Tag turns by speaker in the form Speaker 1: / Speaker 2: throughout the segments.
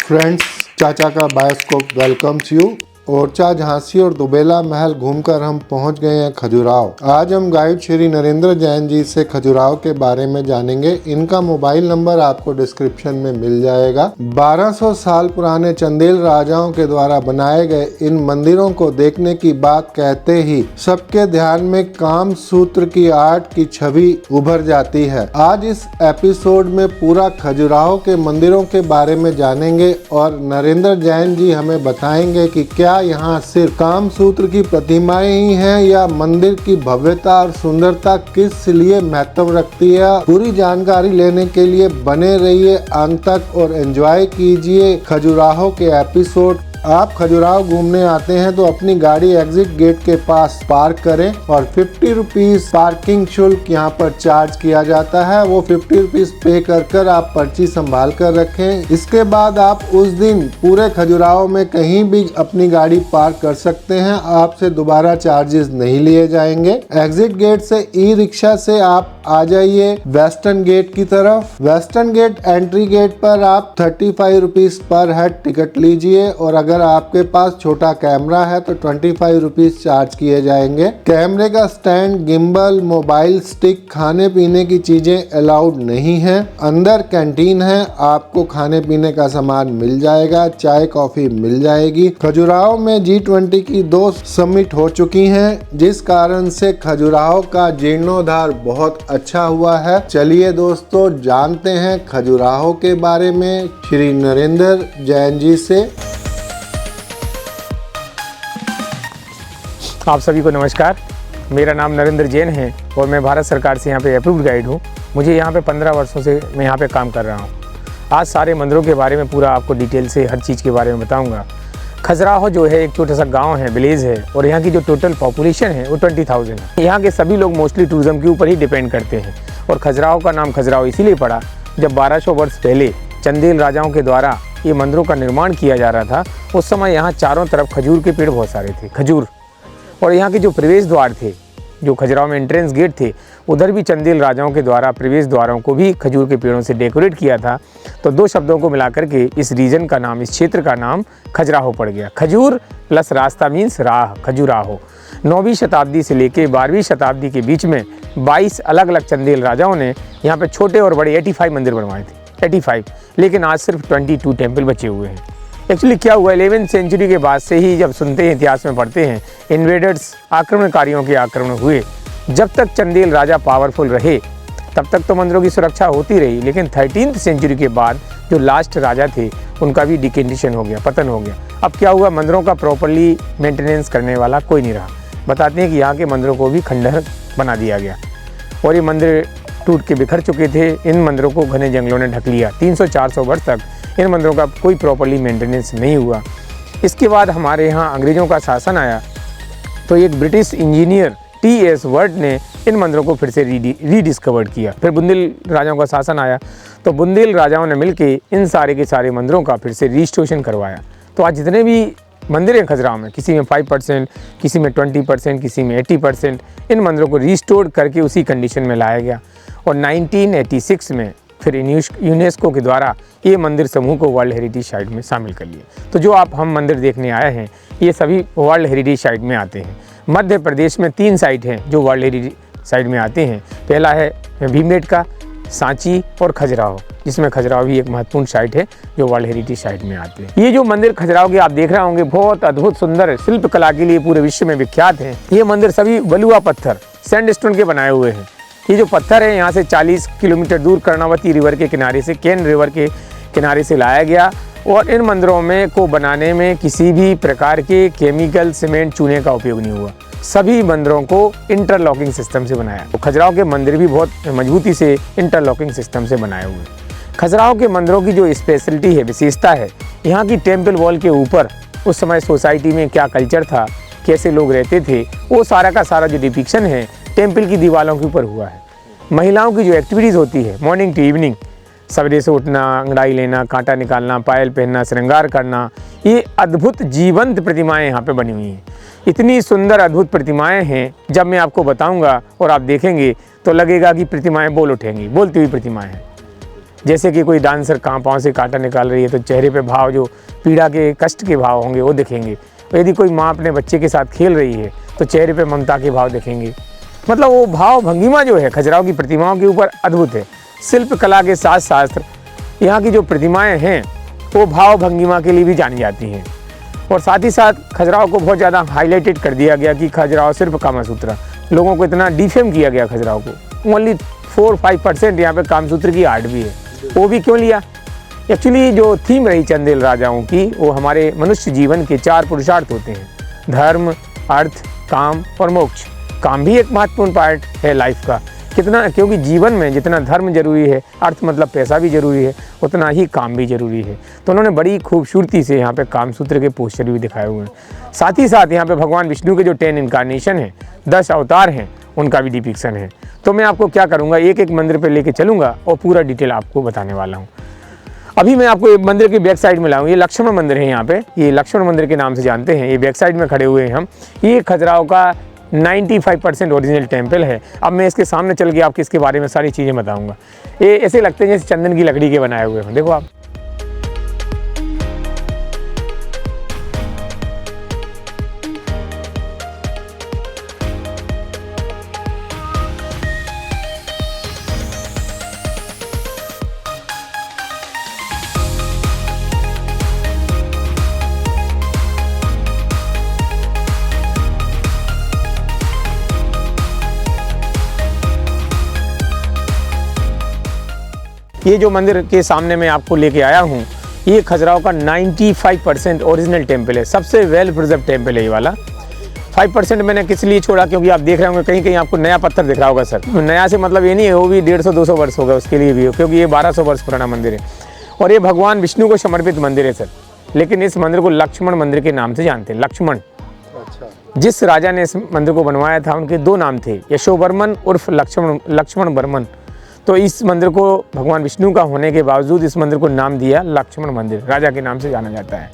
Speaker 1: Friends, चाचा का bioscope welcomes you. Orchha, Jhansi और दुबेला महल घूमकर हम पहुंच गए हैं खजुराहो। आज हम गाइड श्री नरेंद्र जैन जी से खजुराहो के बारे में जानेंगे। इनका मोबाइल नंबर आपको डिस्क्रिप्शन में मिल जाएगा। 1200 साल पुराने चंदेल राजाओं के द्वारा बनाए गए इन मंदिरों को देखने की बात कहते ही सबके ध्यान में काम सूत्र की आर्ट की छवि उभर जाती है। आज इस एपिसोड में पूरा खजुराहो के मंदिरों के बारे में जानेंगे और नरेंद्र जैन जी हमें बताएंगे कि क्या यहाँ सिर्फ काम सूत्र की प्रतिमाएं ही हैं या मंदिर की भव्यता और सुंदरता किस लिए महत्व रखती है। पूरी जानकारी लेने के लिए बने रहिए अंत तक और एंजॉय कीजिए खजुराहो के एपिसोड। आप खजुराहो घूमने आते हैं तो अपनी गाड़ी एग्जिट गेट के पास पार्क करें और 50 रुपीज पार्किंग शुल्क यहाँ पर चार्ज किया जाता है। वो 50 रुपीज पे कर आप पर्ची संभाल कर रखें। इसके बाद आप उस दिन पूरे खजुराहो में कहीं भी अपनी गाड़ी पार्क कर सकते हैं। आपसे दोबारा चार्जेस नहीं लिए जाएंगे। एग्जिट गेट से ई रिक्शा से आप आ जाइए वेस्टर्न गेट की तरफ। वेस्टर्न गेट एंट्री गेट पर आप 35 रुपीज पर हेड टिकट लीजिए और अगर आपके पास छोटा कैमरा है तो 25 रुपीज चार्ज किए जाएंगे। कैमरे का स्टैंड, गिम्बल, मोबाइल स्टिक, खाने पीने की चीजें अलाउड नहीं है। अंदर कैंटीन है, आपको खाने पीने का सामान मिल जाएगा, चाय कॉफी मिल जाएगी। खजुराहो में G20 की 2 समिट हो चुकी हैं, जिस कारण से खजुराहो का जीर्णोद्धार बहुत अच्छा हुआ है। चलिए दोस्तों, जानते हैं खजुराहो के बारे में श्री नरेंद्र जैन जी से।
Speaker 2: आप सभी को नमस्कार। मेरा नाम नरेंद्र जैन है और मैं भारत सरकार से यहाँ पे अप्रूव्ड गाइड हूँ। मुझे यहाँ पे 15 वर्षों से मैं यहाँ पे काम कर रहा हूँ। आज सारे मंदिरों के बारे में पूरा आपको डिटेल से हर चीज़ के बारे में बताऊँगा। खजुराहो जो है एक छोटा सा गांव है, विलेज है, और यहाँ की जो टोटल पॉपुलेशन है वो 20,000 है। यहाँ के सभी लोग मोस्टली टूरिज्म के ऊपर ही डिपेंड करते हैं और खजुराहो का नाम खजुराहो इसीलिए पड़ा, जब 1200 वर्ष पहले चंदेल राजाओं के द्वारा ये मंदिरों का निर्माण किया जा रहा था। उस समय यहाँ चारों तरफ खजूर के पेड़ बहुत सारे थे, खजूर। और यहाँ के जो प्रवेश द्वार थे, जो खजुराहो में एंट्रेंस गेट थे, उधर भी चंदेल राजाओं के द्वारा प्रवेश द्वारों को भी खजूर के पेड़ों से डेकोरेट किया था। तो 2 शब्दों को मिलाकर के इस रीजन का नाम, इस क्षेत्र का नाम खजुराहो पड़ गया। खजूर प्लस रास्ता मीन्स राह, खजुराहो। 9वीं शताब्दी से लेकर 12वीं शताब्दी के बीच में 22 अलग अलग चंदेल राजाओं ने यहाँ पे छोटे और बड़े 85 मंदिर बनवाए थे, 85। लेकिन आज सिर्फ 22 टेम्पल बचे हुए हैं। एक्चुअली क्या हुआ, 11वीं सेंचुरी के बाद से ही जब सुनते हैं, इतिहास में पढ़ते हैं, इन्वेडर्स, आक्रमणकारियों के आक्रमण हुए। जब तक चंदेल राजा पावरफुल रहे तब तक तो मंदिरों की सुरक्षा होती रही, लेकिन 13वीं सेंचुरी के बाद जो लास्ट राजा थे उनका भी डिकेंडिशन हो गया, पतन हो गया। अब क्या हुआ, मंदिरों का प्रॉपरली मेंटेनेंस करने वाला कोई नहीं रहा। बताते हैं कि यहाँ के मंदिरों को भी खंडहर बना दिया गया और ये मंदिर टूट के बिखर चुके थे। इन मंदिरों को घने जंगलों ने ढक लिया। 300-400 वर्ष तक इन मंदिरों का कोई प्रॉपरली मेंटेनेंस नहीं हुआ। इसके बाद हमारे यहाँ अंग्रेज़ों का शासन आया तो एक ब्रिटिश इंजीनियर T.S. वर्ड ने इन मंदिरों को फिर से रीडिस्कवर्ड किया। फिर बुंदेल राजाओं का शासन आया तो बुंदेल राजाओं ने मिलके इन सारे के सारे मंदिरों का फिर से रिस्टोरेशन करवाया। तो आज जितने भी मंदिर हैं खजुराहो में, किसी में 5%, किसी में 20%, किसी में 80%, इन मंदिरों को रिस्टोर करके उसी कंडीशन में लाया गया। और 1986 में फिर यूनेस्को के द्वारा ये मंदिर समूह को वर्ल्ड हेरिटेज साइट में शामिल कर लिए। तो जो आप हम मंदिर देखने आए हैं ये सभी वर्ल्ड हेरिटेज साइट में आते हैं। मध्य प्रदेश में 3 साइट हैं जो वर्ल्ड हेरिटेज साइट में आते हैं। पहला है भीमबेटका, सांची और खजुराहो, जिसमें खजुराहो भी एक महत्वपूर्ण साइट है जो वर्ल्ड हेरिटेज साइट में आते हैं। ये जो मंदिर खजुराहो के आप देख रहे होंगे बहुत अद्भुत सुंदर शिल्प कला के लिए पूरे विश्व में विख्यात हैं। ये मंदिर सभी बलुआ पत्थर, सैंडस्टोन के बनाए हुए हैं। ये जो पत्थर है यहाँ से 40 किलोमीटर दूर कर्णावती रिवर के किनारे से, केन रिवर के किनारे से लाया गया और इन मंदिरों में को बनाने में किसी भी प्रकार के केमिकल, सीमेंट, चूने का उपयोग नहीं हुआ। सभी मंदिरों को इंटरलॉकिंग सिस्टम से बनाया। तो खजुराहो के मंदिर भी बहुत मजबूती से इंटरलॉकिंग सिस्टम से बनाए हुए हैं। खजुराहो के मंदिरों की जो स्पेशलिटी है, विशेषता है, यहाँ की टेम्पल वॉल के ऊपर उस समय सोसाइटी में क्या कल्चर था, कैसे लोग रहते थे, वो सारा का सारा जो डिपिक्शन है टेम्पल की दीवारों के ऊपर हुआ है। महिलाओं की जो एक्टिविटीज़ होती है मॉर्निंग टू इवनिंग, सवेरे से उठना, अंगड़ाई लेना, कांटा निकालना, पायल पहनना, श्रृंगार करना, ये अद्भुत जीवंत प्रतिमाएं यहाँ पे बनी हुई हैं। इतनी सुंदर अद्भुत प्रतिमाएं हैं, जब मैं आपको बताऊंगा और आप देखेंगे तो लगेगा कि प्रतिमाएं बोल उठेंगी, बोलती हुई प्रतिमाएं हैं। जैसे कि कोई डांसर पाँव से कांटा निकाल रही है तो चेहरे पे भाव, जो पीड़ा के कष्ट के भाव होंगे वो दिखेंगे। यदि कोई माँ अपने बच्चे के साथ खेल रही है तो चेहरे पे ममता के भाव दिखेंगे। मतलब वो भाव भंगिमा जो है खजुराहो की प्रतिमाओं के ऊपर अद्भुत है। शिल्प कला के साथ शास्त्र यहाँ की जो प्रतिमाएं हैं वो भाव भंगिमा के लिए भी जानी जाती हैं। और साथ ही साथ खजुराहो को बहुत ज़्यादा हाईलाइटेड कर दिया गया कि खजुराहो सिर्फ कामसूत्र, लोगों को इतना डिफेम किया गया खजुराहो को। ओनली 4-5% यहाँ पे कामसूत्र की आर्ट भी है। वो भी क्यों लिया? एक्चुअली जो थीम रही चंदेल राजाओं की, वो हमारे मनुष्य जीवन के 4 पुरुषार्थ होते हैं, धर्म, अर्थ, काम और मोक्ष। काम भी एक महत्वपूर्ण पार्ट है लाइफ का। कितना, क्योंकि जीवन में जितना धर्म जरूरी है, अर्थ मतलब पैसा भी जरूरी है, उतना ही काम भी जरूरी है। तो उन्होंने बड़ी खूबसूरती से यहाँ पे कामसूत्र के पोस्टर भी दिखाए हुए हैं। साथ ही साथ यहाँ पे भगवान विष्णु के जो 10 इनकारनेशन हैं, 10 अवतार हैं, उनका भी डिपिक्शन है। तो मैं आपको क्या करूँगा, एक एक मंदिर पे लेके चलूँगा और पूरा डिटेल आपको बताने वाला हूँ। अभी मैं आपको मंदिर की बैक साइड में लाऊँ। ये लक्ष्मण मंदिर है यहाँ पे, ये लक्ष्मण मंदिर के नाम से जानते हैं। ये बैक साइड में खड़े हुए हैं हम। ये खजुराहो का 95% ओरिजिनल टेम्पल है। अब मैं इसके सामने चल के आपको इसके बारे में सारी चीज़ें बताऊंगा। ये ऐसे लगते हैं जैसे चंदन की लकड़ी के बनाए हुए हैं। देखो आप, ये जो मंदिर के सामने मैं आपको लेके आया हूँ, ये खजुराहो का 95% ओरिजिनल टेम्पल है। सबसे वेल प्रिजर्व टेम्पल है ये वाला। 5% मैंने किस लिए छोड़ा, क्योंकि आप देख रहे होंगे कहीं कहीं आपको नया पत्थर दिख रहा होगा। सर नया से मतलब ये नहीं है, वो भी 150-200 वर्ष होगा उसके लिए भी, क्योंकि ये 1200 वर्ष पुराना मंदिर है। और ये भगवान विष्णु को समर्पित मंदिर है सर। लेकिन इस मंदिर को लक्ष्मण मंदिर के नाम से जानते हैं। लक्ष्मण, जिस राजा ने इस मंदिर को बनवाया था उनके 2 नाम थे, यशोवर्मन उर्फ लक्ष्मण वर्मन। तो इस मंदिर को भगवान विष्णु का होने के बावजूद इस मंदिर को नाम दिया लक्ष्मण मंदिर, राजा के नाम से जाना जाता है।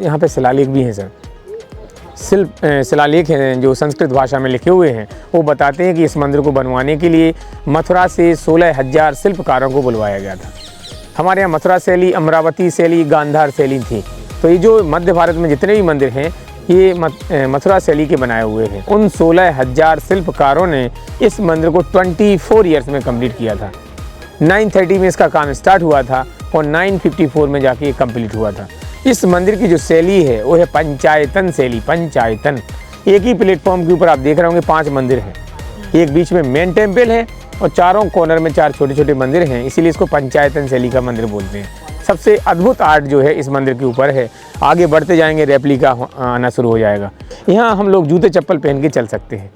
Speaker 2: यहाँ पे शिलालेख भी हैं सर। शिलालेख हैं जो संस्कृत भाषा में लिखे हुए हैं। वो बताते हैं कि इस मंदिर को बनवाने के लिए मथुरा से 16,000 शिल्पकारों को बुलवाया गया था। हमारे यहाँ मथुरा शैली, अमरावती शैली, गांधार शैली थी। तो ये जो मध्य भारत में जितने भी मंदिर हैं ये मथुरा शैली के बनाए हुए हैं। उन 16,000 शिल्पकारों ने इस मंदिर को 24 ईयर्स में कंप्लीट किया था। 930 में इसका काम स्टार्ट हुआ था और 954 में जाके ये कंप्लीट हुआ था। इस मंदिर की जो शैली है वो है पंचायतन शैली। पंचायतन, एक ही प्लेटफॉर्म के ऊपर आप देख रहे होंगे 5 मंदिर हैं। एक बीच में मेन टेम्पल है और चारों कॉर्नर में 4 छोटे छोटे मंदिर हैं, इसीलिए इसको पंचायतन शैली का मंदिर बोलते हैं। सबसे अद्भुत आर्ट जो है इस मंदिर के ऊपर है। आगे बढ़ते जाएंगे रेप्लिका आना शुरू हो जाएगा। यहाँ हम लोग जूते चप्पल पहन के चल सकते हैं।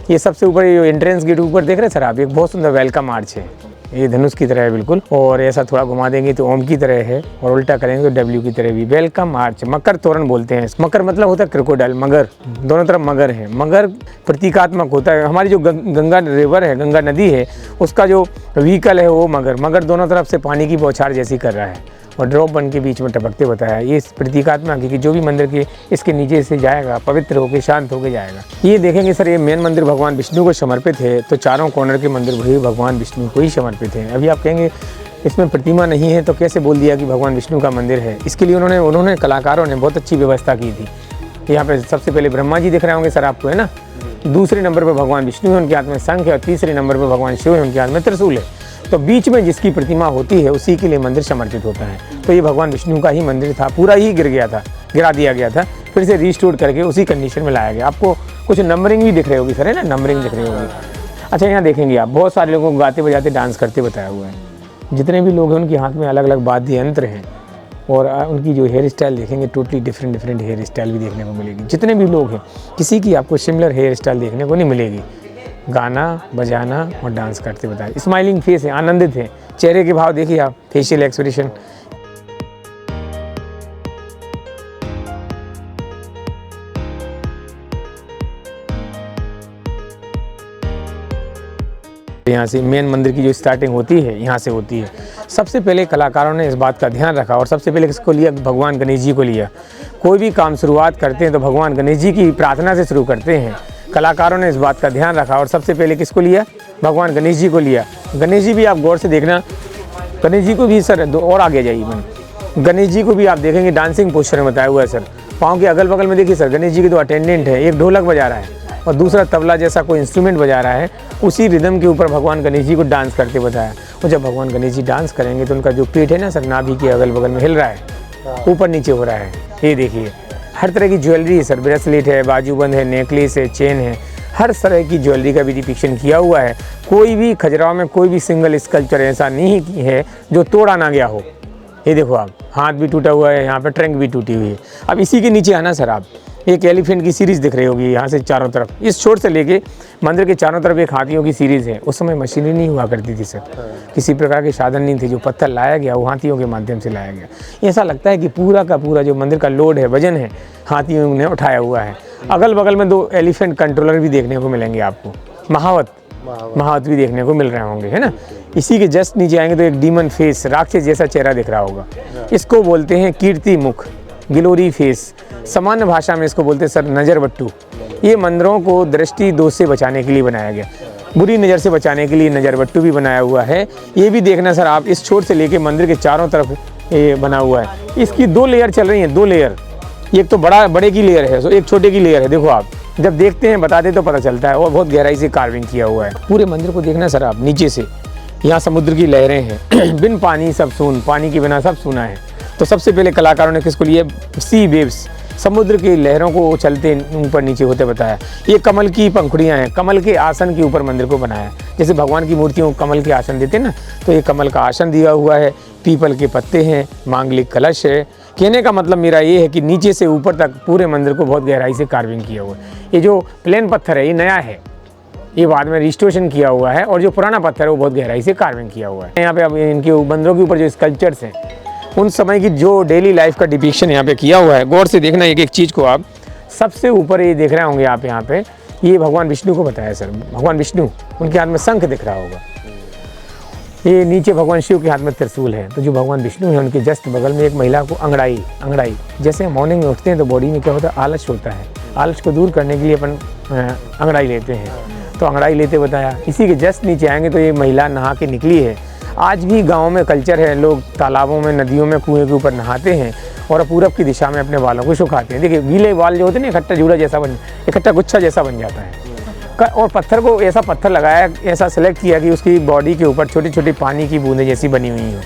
Speaker 2: ये सबसे ऊपर ये एंट्रेंस गेट ऊपर देख रहे हैं सर आप, एक बहुत सुंदर वेलकम आर्च है। ये धनुष की तरह है बिल्कुल, और ऐसा थोड़ा घुमा देंगे तो ओम की तरह है, और उल्टा करेंगे तो डब्ल्यू की तरह भी। वेलकम आर्च, मकर तोरण बोलते हैं। मकर मतलब होता है क्रोकोडाइल, मगर, दोनों तरफ मगर है। मगर प्रतीकात्मक होता है। हमारी जो गंगा रिवर है, गंगा नदी है, उसका जो व्हीकल है वो मगर दोनों तरफ से पानी की बौछार जैसी कर रहा है और ड्रॉप बन के बीच में टपकते बताया। ये प्रतीकात्मक है कि जो भी मंदिर के इसके नीचे से जाएगा पवित्र होकर शांत होकर जाएगा। ये देखेंगे सर, ये मेन मंदिर भगवान विष्णु को समर्पित है, तो चारों कॉर्नर के मंदिर भी भगवान विष्णु को ही समर्पित है। अभी आप कहेंगे इसमें प्रतिमा नहीं है तो कैसे बोल दिया कि भगवान विष्णु का मंदिर है। इसके लिए उन्होंने कलाकारों ने बहुत अच्छी व्यवस्था की थी। यहाँ पे सबसे पहले ब्रह्मा जी दिख रहे होंगे सर आपको, है ना। दूसरे नंबर पर भगवान विष्णु है, उनके हाथ में शंख है, और तीसरे नंबर पर भगवान शिव है, उनके हाथ में त्रिशूल है। तो बीच में जिसकी प्रतिमा होती है उसी के लिए मंदिर समर्पित होता है। तो ये भगवान विष्णु का ही मंदिर था, पूरा ही गिरा दिया गया था, फिर से रिस्टोर करके उसी कंडीशन में लाया गया। आपको कुछ नंबरिंग भी दिख रही होगी सर, है ना, नंबरिंग दिख रही होगी। अच्छा, यहाँ देखेंगे आप बहुत सारे लोगों को गाते बजाते डांस करते बताया हुआ है। जितने भी लोग हैं उनके हाथ में अलग अलग वाद्य यंत्र हैं, और उनकी जो हेयर स्टाइल देखेंगे टोटली डिफरेंट हेयर स्टाइल भी देखने को मिलेगी। जितने भी लोग हैं किसी की आपको सिमिलर हेयर स्टाइल देखने को नहीं मिलेगी। गाना बजाना और डांस करते बताए। स्माइलिंग फेस है, आनंदित है, चेहरे के भाव देखिए आप, फेशियल एक्सप्रेशन। यहाँ से मेन मंदिर की जो स्टार्टिंग होती है यहाँ से होती है। सबसे पहले कलाकारों ने इस बात का ध्यान रखा और सबसे पहले किसको लिया, भगवान गणेश जी को लिया। कोई भी काम शुरुआत करते हैं तो भगवान गणेश जी की प्रार्थना से शुरू करते हैं। कलाकारों ने इस बात का ध्यान रखा और सबसे पहले किसको लिया, भगवान गणेश जी को लिया। गणेश जी भी आप गौर से देखना, गणेश जी को भी सर और आगे जाइए मैंने, गणेश जी को भी आप देखेंगे डांसिंग पोस्चर में बताया हुआ है सर। पाँव के अगल बगल में देखिए सर, गणेश जी के 2 अटेंडेंट है, एक ढोलक बजा रहा है और दूसरा तबला जैसा कोई इंस्ट्रूमेंट बजा रहा है। उसी रिदम के ऊपर भगवान गणेश जी को डांस करते बताया। और जब भगवान गणेश जी डांस करेंगे तो उनका जो पेट है ना सर, नाभि के अगल बगल में हिल रहा है, ऊपर नीचे हो रहा है। ये देखिए हर तरह की ज्वेलरी है सर, ब्रेसलेट है, बाजूबंद है, नेकलेस है, चेन है, हर तरह की ज्वेलरी का भी डिपिक्शन किया हुआ है। कोई भी खजुराहो में कोई भी सिंगल स्कल्पचर ऐसा नहीं है जो तोड़ा ना गया हो। ये देखो आप, हाथ भी टूटा हुआ है, यहाँ पे ट्रंक भी टूटी हुई है। अब इसी के नीचे आना सर, आप एक एलिफेंट की सीरीज़ दिख रही होगी यहाँ से चारों तरफ, इस छोर से लेके मंदिर के चारों तरफ एक हाथियों की सीरीज़ है। उस समय मशीनरी नहीं हुआ करती थी सर, किसी प्रकार के साधन नहीं थे। जो पत्थर लाया गया वो हाथियों के माध्यम से लाया गया। ऐसा लगता है कि पूरा का पूरा जो मंदिर का लोड है, वजन है, हाथियों ने उठाया हुआ है। अगल बगल में 2 एलिफेंट कंट्रोलर भी देखने को मिलेंगे आपको, महावत भी देखने को मिल रहे होंगे, है ना। इसी के जस्ट नीचे आएंगे तो एक डीमन फेस, राक्षस जैसा चेहरा दिख रहा होगा। इसको बोलते हैं कीर्ति मुख, ग्लोरी फेस। सामान्य भाषा में इसको बोलते हैं सर नज़र बट्टू। ये मंदिरों को दृष्टि दोष से बचाने के लिए बनाया गया, बुरी नज़र से बचाने के लिए नज़र बट्टू भी बनाया हुआ है। ये भी देखना सर आप, इस छोर से लेके मंदिर के चारों तरफ ये बना हुआ है। इसकी 2 लेयर चल रही हैं, 2 लेयर। एक तो बड़े की लेयर है, एक छोटे की लेयर है। देखो आप जब देखते हैं बताते तो पता चलता है, और बहुत गहराई से कार्विंग किया हुआ है। पूरे मंदिर को देखना सर आप नीचे से, यहाँ समुद्र की लहरें हैं बिन पानी सब सून, पानी के बिना सब सूना है। तो सबसे पहले कलाकारों ने किसको लिए, सी वेव्स, समुद्र की लहरों को चलते ऊपर नीचे होते बताया। ये कमल की पंखुड़ियाँ हैं, कमल के आसन के ऊपर मंदिर को बनाया। जैसे भगवान की मूर्तियों को कमल के आसन देते हैं ना, तो ये कमल का आसन दिया हुआ है, पीपल के पत्ते हैं, मांगलिक कलश है। कहने का मतलब मेरा ये है कि नीचे से ऊपर तक पूरे मंदिर को बहुत गहराई से कार्विंग किया हुआ है। ये जो प्लेन पत्थर है ये नया है, ये बाद में रिस्टोरेशन किया हुआ है, और जो पुराना पत्थर है वो बहुत गहराई से कार्विंग किया हुआ है। यहाँ पे अब इनके मंदिरों के ऊपर जो स्कल्पचर्स हैं, उन समय की जो डेली लाइफ का डिपिक्शन यहाँ पे किया हुआ है। गौर से देखना एक एक चीज़ को आप। सबसे ऊपर ये देख रहे होंगे आप, यहाँ पे ये भगवान विष्णु को बताया सर, भगवान विष्णु, उनके हाथ में शंख दिख रहा होगा। ये नीचे भगवान शिव के हाथ में त्रिशूल है। तो जो भगवान विष्णु है उनके जस्ट बगल में एक महिला को अंगड़ाई, जैसे मॉर्निंग में उठते हैं तो बॉडी में क्या होता है, आलस होता है। आलस को दूर करने के लिए अपन अंगड़ाई लेते हैं, तो अंगड़ाई लेते बताया। इसी के जस्ट नीचे आएंगे तो ये महिला नहा के निकली है। आज भी गाँव में कल्चर है, लोग तालाबों में, नदियों में, कुएँ के ऊपर नहाते हैं और पूरब की दिशा में अपने बालों को सुखाते हैं। देखिए गीले बाल जो होते हैं ना, इकट्ठा जूड़ा जैसा इकट्ठा गुच्छा जैसा बन जाता है। और पत्थर को ऐसा पत्थर लगाया, ऐसा सेलेक्ट किया कि उसकी बॉडी के ऊपर छोटी छोटी पानी की बूंदें जैसी बनी हुई हो,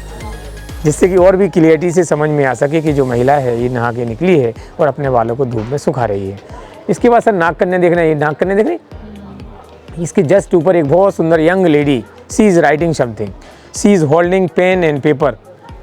Speaker 2: जिससे कि और भी क्लियरिटी से समझ में आ सके कि जो महिला है ये नहा के निकली है और अपने बालों को धूप में सुखा रही है। इसके बाद सर नाग कन्या देखना, ये नाग कन्या देख रहे, इसके जस्ट ऊपर एक बहुत सुंदर young lady, she is writing something, she is holding pen and paper.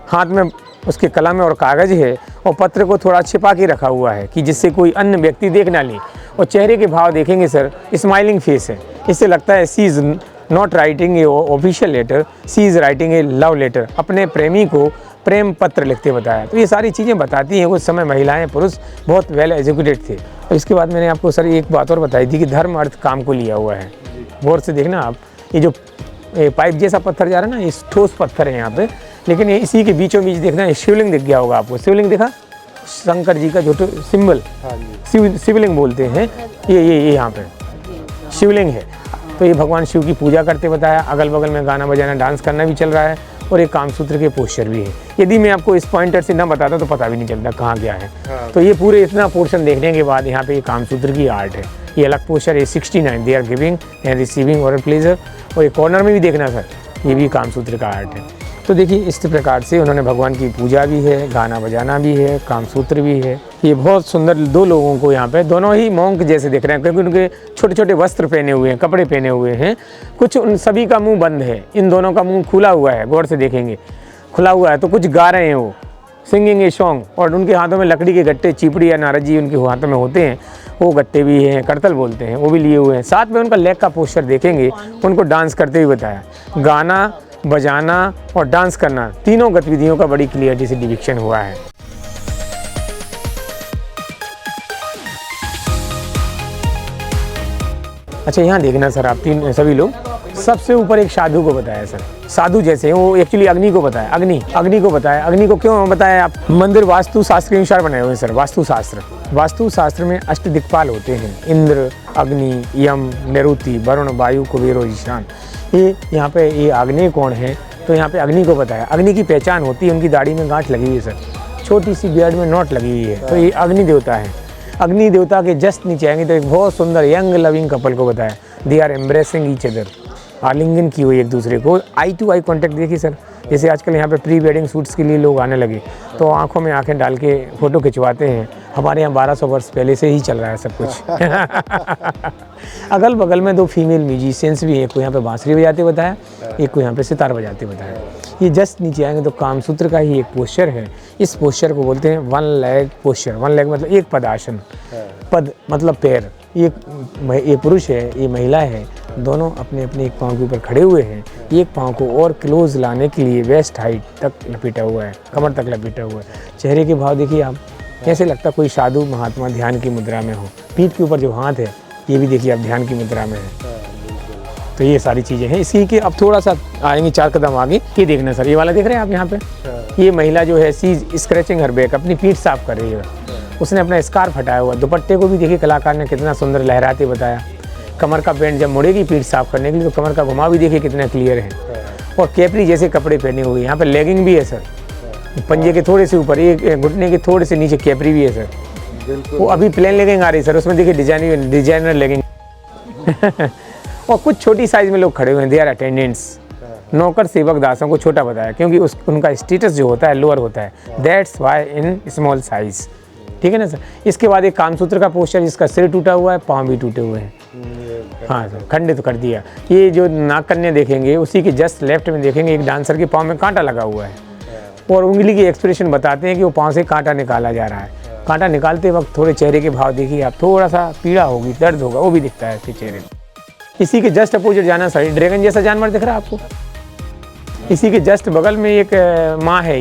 Speaker 2: हाथ में उसके कलम और कागज़ है और पत्र को थोड़ा छिपा के रखा हुआ है कि जिससे कोई अन्य व्यक्ति देख ना ले। और चेहरे के भाव देखेंगे सर, स्माइलिंग फेस है। इससे लगता है she is not writing a official letter, she is writing a love letter. अपने प्रेमी को प्रेम पत्र लिखते बताया। तो ये सारी चीज़ें बताती हैं उस समय महिलाएं पुरुष बहुत वेल एजुकेटेड थे। और इसके बाद मैंने आपको सर एक बात और बताई थी कि धर्म अर्थ काम को लिया हुआ है। गौर से देखना आप, ये जो पाइप जैसा पत्थर जा रहा है ना, ये ठोस पत्थर है यहाँ पे, लेकिन ये इसी के बीचों बीच देखना है शिवलिंग दिख गया होगा आपको। शिवलिंग दिखा, शंकर जी का जो सिंबल, शिवलिंग बोलते हैं, ये यहाँ पे शिवलिंग है। तो ये भगवान शिव की पूजा करते बताया। अगल बगल में गाना बजाना, डांस करना भी चल रहा है और एक कामसूत्र के पोस्चर भी है। यदि मैं आपको इस पॉइंटर से ना बताता तो पता भी नहीं चलता कहाँ गया है। तो ये पूरे इतना पोर्शन देखने के बाद यहाँ पे ये कामसूत्र की आर्ट है। ये अलग पोस्चर है 69, they are giving and receiving और प्लेजर। और एक कॉर्नर में भी देखना सर, ये भी कामसूत्र का आर्ट है। तो देखिए इस प्रकार से उन्होंने भगवान की पूजा भी है, गाना बजाना भी है, कामसूत्र भी है। ये बहुत सुंदर 2 लोगों को यहाँ पे, दोनों ही मॉन्क जैसे दिख रहे हैं, क्योंकि उनके छोटे छोटे वस्त्र पहने हुए हैं, कपड़े पहने हुए हैं। कुछ उन सभी का मुंह बंद है, इन दोनों का मुंह खुला हुआ है। गौर से देखेंगे खुला हुआ है, तो कुछ गा रहे हैं वो, सिंगिंग ए सॉन्ग। और उनके हाथों में लकड़ी के गट्टे, चिपड़ी या नारजी उनके हाथों में होते हैं, वो गट्टे भी हैं, करतल बोलते हैं, वो भी लिए हुए हैं। साथ में उनका लेग का पोस्चर देखेंगे, उनको डांस करते हुए बताया। गाना बजाना और डांस करना, तीनों गतिविधियों का बड़ी क्लियरिटी से डिपिक्शन हुआ है। अच्छा यहाँ देखना सर आप, सभी लोग सबसे ऊपर एक साधु को बताया सर, साधु जैसे वो एक्चुअली अग्नि को बताया, अग्नि को बताया। अग्नि को क्यों बताया आप? मंदिर वास्तु शास्त्र के अनुसार बनाए हुए हैं सर। वास्तु शास्त्र में अष्ट दिक्पाल होते हैं, इंद्र, अग्नि, यम, निरुति, वरुण, वायु, कुबेर और ईशान। ये यहाँ पे ये आग्नेय कौन है, तो यहाँ पे अग्नि को बताया। अग्नि की पहचान होती है, उनकी दाढ़ी में गांठ लगी हुई है सर, छोटी सी बियर्ड में नोट लगी हुई है, तो ये अग्नि देवता है। अग्नि देवता के जस्ट नीचे आएंगे तो एक बहुत सुंदर यंग लविंग कपल को बताया। They are embracing each other, आलिंगन की हुई एक दूसरे को, आई टू आई कॉन्टैक्ट। देखिए सर, जैसे आजकल यहाँ पे प्री वेडिंग शूट्स के लिए लोग आने लगे तो आंखों में आंखें डाल के फ़ोटो खिंचवाते हैं। हमारे यहाँ 1200 वर्ष पहले से ही चल रहा है सब कुछ। अगल बगल में 2 फीमेल म्यूजिशियंस भी हैं, एक को यहाँ पे बांसुरी बजाते बताया, एक को यहाँ पे सितार बजाते बताया। ये जस्ट नीचे आएंगे तो कामसूत्र का ही एक पोस्चर है। इस पोस्चर को बोलते हैं 1 लेग पोस्चर। 1 लेग मतलब एक पदासन, पद मतलब पैर। ये पुरुष है, ये महिला है, दोनों अपने अपने एक पाँव के ऊपर खड़े हुए हैं। एक पाँव को और क्लोज लाने के लिए वेस्ट हाइट तक लपेटा हुआ है, कमर तक लपेटा हुआ है। चेहरे के भाव देखिए आप, ऐसे लगता कोई साधु महात्मा ध्यान की मुद्रा में हो। पीठ के ऊपर जो हाथ है ये भी देखिए आप ध्यान की मुद्रा में है। तो ये सारी चीज़ें हैं। इसी के अब थोड़ा सा आएंगे 4 कदम आगे, ये देखना सर, ये वाला देख रहे हैं आप यहाँ पे। ये महिला जो है सी स्क्रैचिंग हर बैक, अपनी पीठ साफ कर रही है। उसने अपना स्कार्फ हटाया हुआ। दुपट्टे को भी देखिए कलाकार ने कितना सुंदर लहराते बताया। कमर का बैंड जब मुड़ेगी पीठ साफ करने के लिए तो कमर का घुमाव भी देखिए कितना क्लियर है। और कैपरी जैसे कपड़े पहने हुए, यहाँ पे लेगिंग भी है सर, पंजे के थोड़े से ऊपर, ये घुटने के थोड़े से नीचे कैपरी भी है सर। वो अभी प्लेन लेगिंग आ रही है सर, उसमें देखिए डिजाइनर लेगिंग। और कुछ छोटी साइज में लोग खड़े हुए हैं, दे आर अटेंडेंट्स। नौकर सेवक दासों को छोटा बताया क्योंकि उनका स्टेटस जो होता है लोअर होता है, that's why in small size. ठीक है ना सर। इसके बाद एक कामसूत्र का पोस्चर, जिसका सिर टूटा हुआ है, पाँव भी टूटे हुए हैं। हाँ सर, खंडित कर दिया। ये जो नाग कन्या देखेंगे उसी के जस्ट लेफ्ट में देखेंगे एक डांसर के पाँव में कांटा लगा हुआ है और उंगली की एक्सप्रेशन बताते हैं कि वो पाँव से कांटा निकाला जा रहा है। कांटा निकालते वक्त थोड़े चेहरे के भाव देखिए आप, थोड़ा सा पीड़ा होगी, दर्द होगा, वो भी दिखता है इसके चेहरे में। इसी के जस्ट अपोजिट जाना सर, ड्रैगन जैसा जानवर दिख रहा है आपको। इसी के जस्ट बगल में एक माँ है,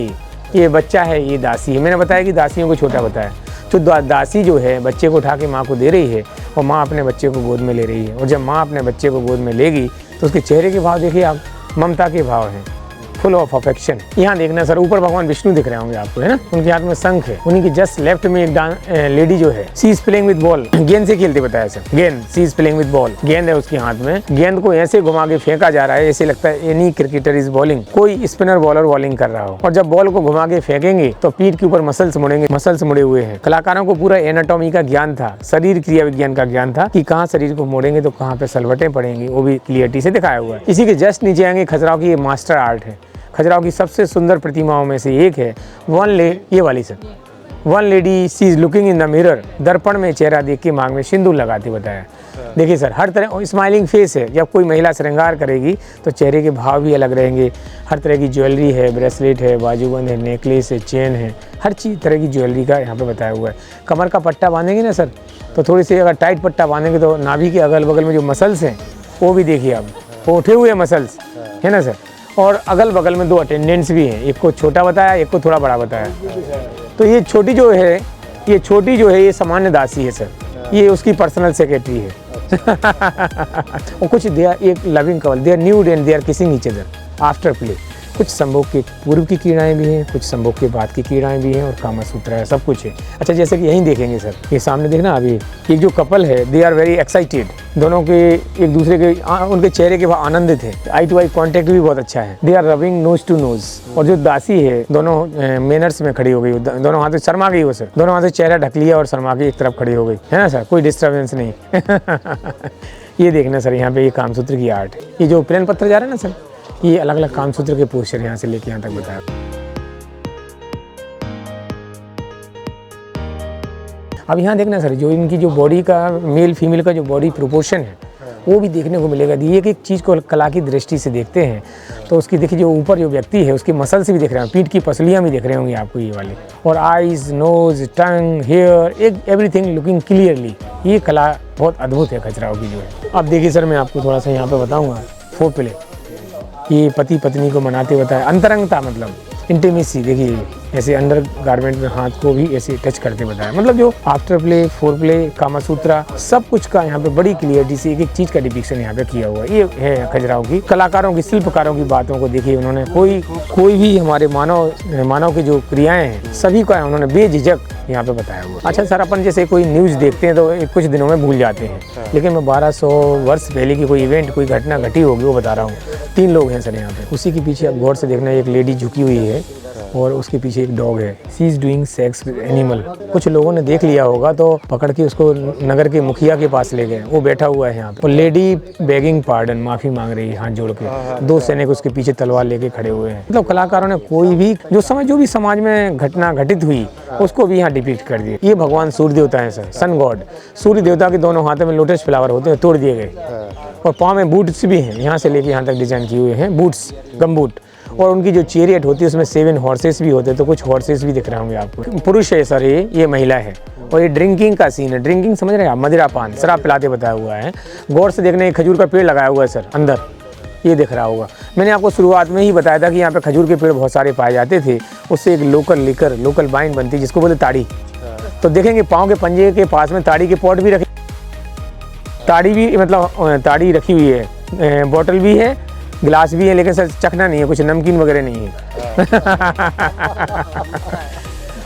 Speaker 2: ये बच्चा है, ये दासी है। मैंने बताया कि दासियों को छोटा बताया। तो दासी जो है बच्चे को उठा के माँ को दे रही है और माँ अपने बच्चे को गोद में ले रही है। और जब माँ अपने बच्चे को गोद में लेगी तो उसके चेहरे के भाव देखिए आप, ममता के भाव हैं, फुल ऑफ अफेक्शन। यहाँ देखना सर, ऊपर भगवान विष्णु दिख रहे होंगे आपको, है ना। उनके हाथ में शंख है। उन्हीं के जस्ट लेफ्ट में एक लेडी जो है सी इज प्लेइंग विद बॉल, गेंद से खेलते बताया सर। गेंद, सी इज प्लेइंग विद बॉल, गेंद है उसके हाथ में। गेंद को ऐसे घुमा के फेंका जा रहा है, ऐसे लगता है एनी क्रिकेटर इज बॉलिंग, कोई स्पिनर बॉलर बॉलिंग कर रहा हो। और जब बॉल को घुमा के फेंकेंगे तो पीठ के ऊपर मसल्स मुड़ेंगे, मसल्स मुड़े हुए हैं। कलाकारों को पूरा एनाटॉमी का ज्ञान था, शरीर क्रिया विज्ञान का ज्ञान था कि कहाँ शरीर को मोड़ेंगे तो कहाँ पे सलवटें पड़ेंगी, वो भी क्लियरिटी से दिखाया हुआ है। इसी के जस्ट नीचे आएंगे खजुराहो की ये मास्टर आर्ट है। खजुराहो की सबसे सुंदर प्रतिमाओं में से एक है ये वाली sir. 1 lady she is looking in the mirror, दर्पण में चेहरा देख के मांग में सिंदूर लगाते बताया। देखिए सर, हर तरह स्माइलिंग फेस है। जब कोई महिला श्रृंगार करेगी तो चेहरे के भाव भी अलग रहेंगे। हर तरह की ज्वेलरी है, ब्रेसलेट है, बाजूबंद है, नेकलेस है, चेन है, हर चीज़ तरह की ज्वेलरी का यहाँ पे बताया हुआ है। कमर का पट्टा बांधेंगे ना सर तो थोड़ी सी अगर टाइट पट्टा बांधेंगे तो नाभि के अगल बगल में जो मसल्स हैं वो भी देखिए आप, वो उठे हुए मसल्स है ना सर। और अगल बगल में 2 अटेंडेंट्स भी हैं, एक को छोटा बताया, एक को थोड़ा बड़ा बताया। तो ये छोटी जो है ये सामान्य दासी है सर, ये उसकी पर्सनल सेक्रेटरी है। और कुछ दे आर एक loving couple, they are nude and they are kissing each other after play. कुछ संभोग के पूर्व की क्रीड़ाएं भी हैं, कुछ संभोग के बाद की क्रीड़ाएं भी हैं और कामसूत्र है, सब कुछ है। अच्छा, जैसे कि यहीं देखेंगे सर, ये सामने देखना अभी एक जो कपल है, दे आर वेरी एक्साइटेड, दोनों के एक दूसरे के उनके चेहरे के भाव आनंदित है। आई टू आई कॉन्टैक्ट भी बहुत अच्छा है। They are rubbing nose to nose. और जो दासी है दोनों मैनर्स में खड़ी हो गई, दोनों हाथ से शर्मा गई वो सर, दोनों हाथ से चेहरा ढक लिया और शर्मा के एक तरफ खड़ी हो गई, है ना सर, कोई डिस्टर्बेंस नहीं। ये देखना सर, यहाँ पे ये कामसूत्र की आर्ट है। ये जो प्लेन पत्थर जा रहा है ना सर, ये अलग अलग कामसूत्र के पोस्चर यहाँ से लेके यहाँ तक बताया। अब यहाँ देखना सर, जो इनकी जो बॉडी का मेल फीमेल का जो बॉडी प्रोपोर्शन है वो भी देखने को मिलेगा। एक एक चीज़ को कला की दृष्टि से देखते हैं तो उसकी देखिए जो ऊपर जो व्यक्ति है उसकी मसल्स भी दिख रहे हैं, पीठ की पसलियाँ भी दिख रहे होंगे आपको ये वाले, और आईज, नोज, टंग, हेयर, एवरीथिंग लुकिंग क्लियरली। ये कला बहुत अद्भुत है खजुराहो की जो है। अब देखिए सर, मैं आपको थोड़ा सा यहाँ पे बताऊँगा फोर प्ले। ये पति पत्नी को मनाते बताया, अंतरंगता मतलब इंटीमेसी देखिए, ऐसे अंडर गारमेंट में हाथ को भी ऐसे टच करते बताया। मतलब जो after play, four play, Kamasutra, सब कुछ का यहाँ पे बड़ी क्लियरिटी से एक एक चीज़ का डिपिक्शन यहाँ पे किया हुआ है। ये है खजुराहो की कलाकारों की, शिल्पकारों की बातों को देखिए उन्होंने। कोई भी हमारे मानव की जो क्रियाएं हैं सभी का उन्होंने बेझिझक यहाँ पे बताया हुआ। अच्छा सर, अपन जैसे कोई न्यूज़ देखते हैं तो कुछ दिनों में भूल जाते हैं, लेकिन मैं 1200 वर्ष पहले की कोई इवेंट, कोई घटना घटी होगी वो बता रहा हूँ। 3 लोग हैं सर यहाँ पे, उसी के पीछे आप गौर से देखना, एक लेडी झुकी हुई है और उसके पीछे एक डॉग है। She is doing sex with animal. कुछ लोगों ने देख लिया होगा तो पकड़ के उसको नगर के मुखिया के पास ले गए, वो बैठा हुआ है यहाँ पे। और लेडी बेगिंग पार्डन, माफी मांग रही है हाथ जोड़ के। 2 सैनिक उसके पीछे तलवार लेके खड़े हुए हैं। मतलब कलाकारों ने कोई भी जो भी समाज में घटना घटित हुई उसको भी यहाँ डिपिक्ट कर दिया। ये भगवान सूर्य देवता है सर, सन गॉड। सूर्य देवता के दोनों हाथों में लोटस फ्लावर होते हैं, तोड़ दिए गए। और पाँव में बूट्स भी हैं, यहाँ से लेके यहाँ तक डिजाइन किए हुए हैं बूट्स, गमबूट। और उनकी जो चैरियट होती है उसमें 7 हॉर्सेस भी होते हैं, तो कुछ हॉर्सेस भी दिख रहे होंगे आपको। पुरुष है सर, ये महिला है। और ये ड्रिंकिंग का सीन है। ड्रिंकिंग समझ रहे हैं आप, मदिरा पान, शराब पिलाते बताया हुआ है। गौर से देखने, खजूर का पेड़ लगाया हुआ है सर अंदर, ये दिख रहा होगा। मैंने आपको शुरुआत में ही बताया था कि यहाँ पे खजूर के पेड़ बहुत सारे पाए जाते थे। उससे एक लोकल वाइन बनती है जिसको बोले ताड़ी। तो देखेंगे पाँव के पंजे के पास में ताड़ी के पॉट भी रखे, ताड़ी भी मतलब ताड़ी रखी हुई है, बॉटल भी है, गिलास भी है, लेकिन सर चखना नहीं है, कुछ नमकीन वगैरह नहीं है।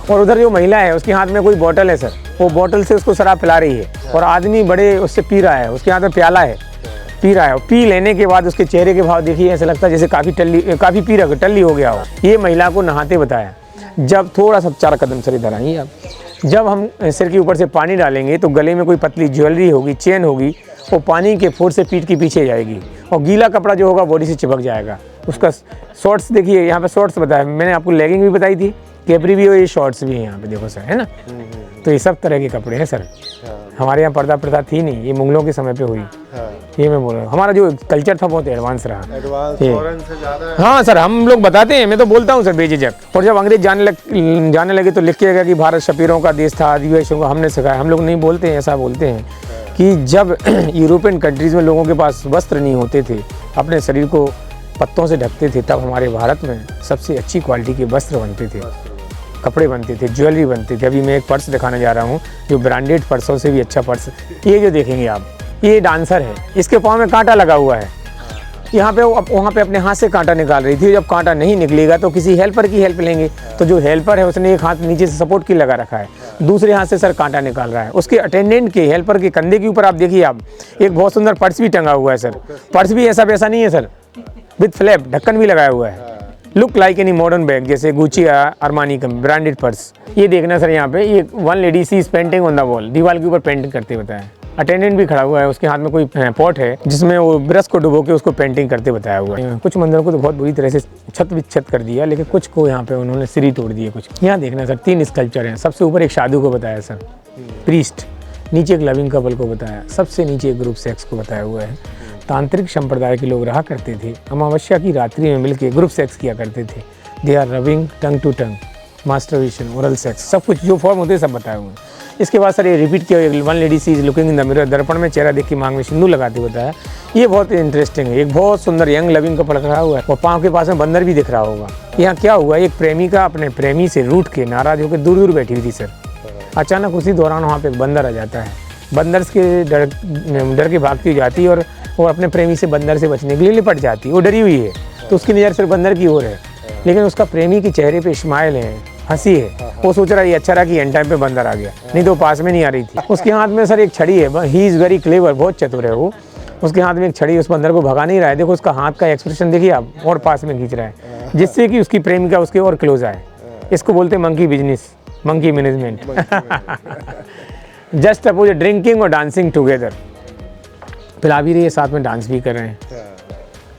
Speaker 2: और उधर जो महिला है उसके हाथ में कोई बॉटल है सर, वो बॉटल से उसको शराब पिला रही है और आदमी बड़े उससे पी रहा है, उसके हाथ में प्याला है, पी रहा है। और पी लेने के बाद उसके चेहरे के भाव देखिए, ऐसा लगता है जैसे काफ़ी पी रहा, टल्ली हो गया हो। ये महिला को नहाते बताया। जब थोड़ा सा 4 कदम सर इधर आइए आप, जब हम सिर के ऊपर से पानी डालेंगे तो गले में कोई पतली ज्वेलरी होगी, चेन होगी, वो पानी के फोर्स से पीठ के पीछे जाएगी और गीला कपड़ा जो होगा बॉडी से चिपक जाएगा। उसका शॉर्ट्स देखिए, यहाँ पे शॉर्ट्स बताया मैंने आपको, लेगिंग भी बताई थी, कैपरी भी हो, ये शॉर्ट्स भी हैं यहाँ पे देखो सर, है ना। तो ये सब तरह के कपड़े हैं सर। हमारे यहाँ पर्दा प्रथा थी नहीं, ये मुगलों के समय पे हुई। ये मैं बोल रहा हूँ, हमारा जो कल्चर था बहुत एडवांस रहा।
Speaker 3: फॉरेन से ज़्यादा।
Speaker 2: हाँ सर, हम लोग बताते हैं, मैं तो बोलता हूँ सर बेझिझक। और जब अंग्रेज जाने लगे तो लिख के गया कि भारत शपीरों का देश था, आदिवासियों का। हमने सिखाया, हम लोग नहीं बोलते हैं, ऐसा बोलते हैं कि जब यूरोपियन कंट्रीज़ में लोगों के पास वस्त्र नहीं होते थे, अपने शरीर को पत्तों से ढकते थे, तब हमारे भारत में सबसे अच्छी क्वालिटी के वस्त्र बनते थे, कपड़े बनते थे, ज्वेलरी बनती थी। अभी मैं एक पर्स दिखाने जा रहा हूँ जो ब्रांडेड पर्सों से भी अच्छा पर्स, ये जो देखेंगे आप, ये डांसर है, इसके पाँव में कांटा लगा हुआ है। यहाँ पे वहाँ पे अपने हाथ से कांटा निकाल रही थी। जब कांटा नहीं निकलेगा तो किसी हेल्पर की हेल्प लेंगे, तो जो हेल्पर है उसने एक हाथ नीचे से सपोर्ट की लगा रखा है, दूसरे हाथ से सर कांटा निकाल रहा है। उसके अटेंडेंट के, हेल्पर के कंधे के ऊपर आप देखिए आप, एक बहुत सुंदर पर्स भी टंगा हुआ है सर। पर्स भी ऐसा वैसा नहीं है सर, विद फ्लैप, ढक्कन भी लगाया हुआ है। Look like any modern bag, जैसे गुची या अरमानी का ब्रांडेड पर्स। ये देखना सर, यहाँ पे ये one lady she is painting on the wall, दीवार के ऊपर पेंटिंग करते बताया। अटेंडेंट भी खड़ा हुआ है, उसके हाथ में कोई पॉट है जिसमें वो ब्रश को डुबो के उसको पेंटिंग करते बताया हुआ है। कुछ मंदिरों को तो बहुत बुरी तरह से छत कर दिया, लेकिन कुछ को यहाँ पे उन्होंने सीढ़ी तोड़ दिए। कुछ यहाँ देखना सर, 3 स्कल्पचर हैं। सबसे ऊपर एक साधु को बताया सर, प्रीस्ट, नीचे एक लविंग कपल को बताया, सबसे नीचे एक ग्रुप सेक्स को बताया हुआ है। तांत्रिक संप्रदाय के लोग रहा करते थे, अमावस्या की रात्रि में मिलकर ग्रुप सेक्स किया करते थे। They are rubbing tongue to tongue, masturbation, oral sex, सब कुछ जो फॉर्म होते हैं सब बताए हुए हैं। इसके बाद सर ये रिपीट किया, one lady she is looking in the mirror, दर्पण में चेहरा देख के मांग में सिंदूर लगाते बताया। ये बहुत इंटरेस्टिंग है। एक बहुत सुंदर यंग लविंग कपल खड़ा हुआ है और पाँव के पास में बंदर भी दिख रहा होगा। यहाँ क्या हुआ, एक प्रेमिका अपने प्रेमी से रूठ के नाराज होकर दूर दूर बैठी हुई थी सर। अचानक उसी दौरान वहाँ पे एक बंदर आ जाता है, बंदर के डर के भागती जाती है और वो अपने प्रेमी से बंदर से बचने के लिए लिपट जाती है। वो डरी हुई है तो उसकी नज़र सिर्फ बंदर की ओर है, लेकिन उसका प्रेमी के चेहरे पे स्माइल है, हंसी है। वो सोच रहा है ये अच्छा रहा कि एंड टाइम पे बंदर आ गया, नहीं तो पास में नहीं आ रही थी। उसके हाथ में सर एक छड़ी है, ही इज़ वेरी क्लेवर, बहुत चतुर है वो। उसके हाथ में एक छड़ी, उस बंदर को भगा नहीं रहा है। देखो उसका हाथ का एक्सप्रेशन देखिए आप, और पास में खींच रहा है जिससे कि उसकी प्रेमिका उसके और क्लोज आए। इसको बोलते हैं monkey business, monkey management. Just suppose drinking और डांसिंग टुगेदर, पिला भी रही है, साथ में डांस भी कर रहे हैं,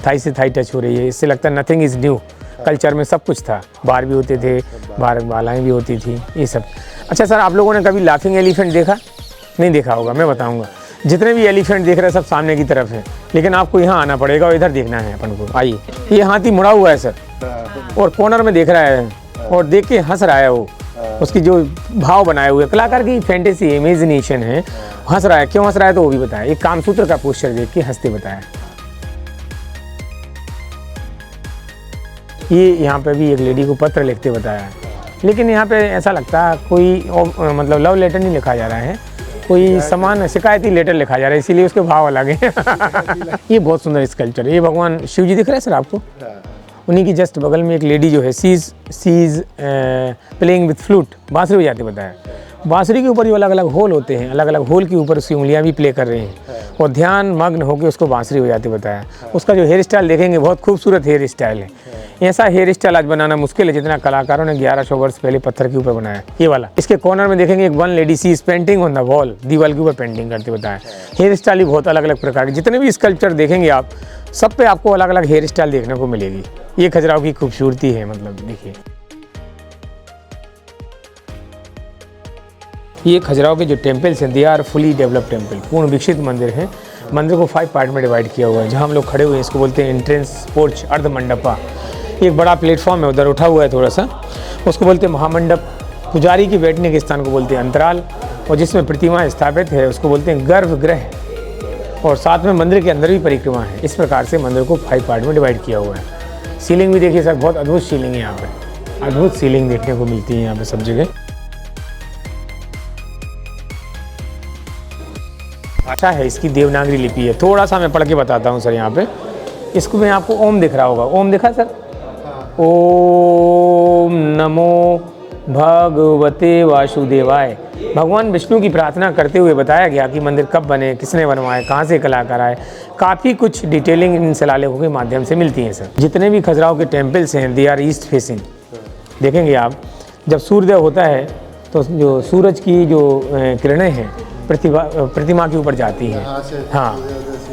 Speaker 2: थाई से थाई टच हो रही है। इससे लगता है नथिंग इज़ न्यू, कल्चर में सब कुछ था, बार भी होते थे, बार बालाएँ भी होती थी, ये सब। अच्छा सर, आप लोगों ने कभी लाफिंग एलिफेंट देखा? नहीं देखा होगा, मैं बताऊंगा। जितने भी एलिफेंट देख रहे हैं सब सामने की तरफ है, लेकिन आपको यहाँ आना पड़ेगा और इधर देखना है अपन को। आइए, ये हाथी मुड़ा हुआ है सर और कॉर्नर में देख रहा है और देख के हंस रहा है। वो उसकी जो भाव बनाए हुए, कलाकार की फैंटेसी इमेजिनेशन है, हंस रहा है। क्यों हंस रहा है तो वो भी बताया। एक कामसूत्र का पोस्टर देख के हंसते बताया। ये यहाँ पे भी एक लेडी को पत्र लिखते बताया है, लेकिन यहाँ पे ऐसा लगता है कोई मतलब लव लेटर नहीं लिखा जा रहा है, कोई समान शिकायती लेटर लिखा जा रहा है, इसीलिए उसके भाव अलग हैं। ये बहुत सुंदर स्कल्पचर है। ये भगवान शिव जी दिख रहे हैं सर आपको, उन्हीं की जस्ट बगल में एक लेडी जो है सी इज प्लेइंग विथ फ्लूट, बांसुरी बजाते बताया। बांसुरी के ऊपर जो अलग अलग होल होते हैं, अलग अलग होल के ऊपर उसकी उंगलियां भी प्ले कर रही हैं और ध्यान मग्न होकर उसको बांसुरी बजाते बताया। उसका जो हेयर स्टाइल देखेंगे बहुत खूबसूरत हेयर स्टाइल है। ऐसा हेयर स्टाइल आज बनाना मुश्किल है जितना कलाकारों ने 1100 वर्ष पहले पत्थर के ऊपर बनाया। ये वाला इसके कॉर्नर में देखेंगे एक one lady she is painting on the wall, दीवार के ऊपर पेंटिंग करते बताया। हेयर स्टाइल भी बहुत अलग अलग प्रकार के, जितने भी स्कल्पचर देखेंगे आप सब पे आपको अलग अलग हेयर स्टाइल देखने को मिलेगी। ये खजुराहो की खूबसूरती है, मतलब देखिए ये खजुराहो के जो टेम्पल्स हैं they are fully developed temple, पूर्ण विकसित मंदिर हैं। मंदिर को 5 पार्ट में डिवाइड किया हुआ है। जहाँ हम लोग खड़े हुए हैं इसको बोलते हैं एंट्रेंस पोर्च अर्ध मंडपा। एक बड़ा प्लेटफॉर्म है उधर उठा हुआ है थोड़ा सा, उसको बोलते हैं महामंडप। पुजारी की बैठने के स्थान को बोलते हैं अंतराल, और जिसमें प्रतिमा स्थापित है उसको बोलते हैं गर्भगृह, और साथ में मंदिर के अंदर भी परिक्रमा है। इस प्रकार से मंदिर को 5 पार्ट में डिवाइड किया हुआ है। सीलिंग भी देखिए सर, बहुत अद्भुत सीलिंग है यहाँ पे, अद्भुत सीलिंग देखने को मिलती है यहाँ पे सब जगह। अच्छा है, इसकी देवनागरी लिपि है। थोड़ा सा मैं पढ़ के बताता हूँ सर। यहाँ पे इसको में आपको ओम दिख रहा होगा, ओम दिखा सर, ओम नमो भगवते वासुदेवाय। भगवान विष्णु की प्रार्थना करते हुए बताया गया कि मंदिर कब बने, किसने बनवाए, कहाँ से कलाकार आए, काफ़ी कुछ डिटेलिंग इन शिलालेखों के माध्यम से मिलती है सर। जितने भी खजुराहो के टेम्पल्स हैं दे आर ईस्ट फेसिंग। देखेंगे आप जब सूर्योदय होता है तो जो सूरज की जो किरणें हैं प्रतिमा के ऊपर जाती हैं। हाँ,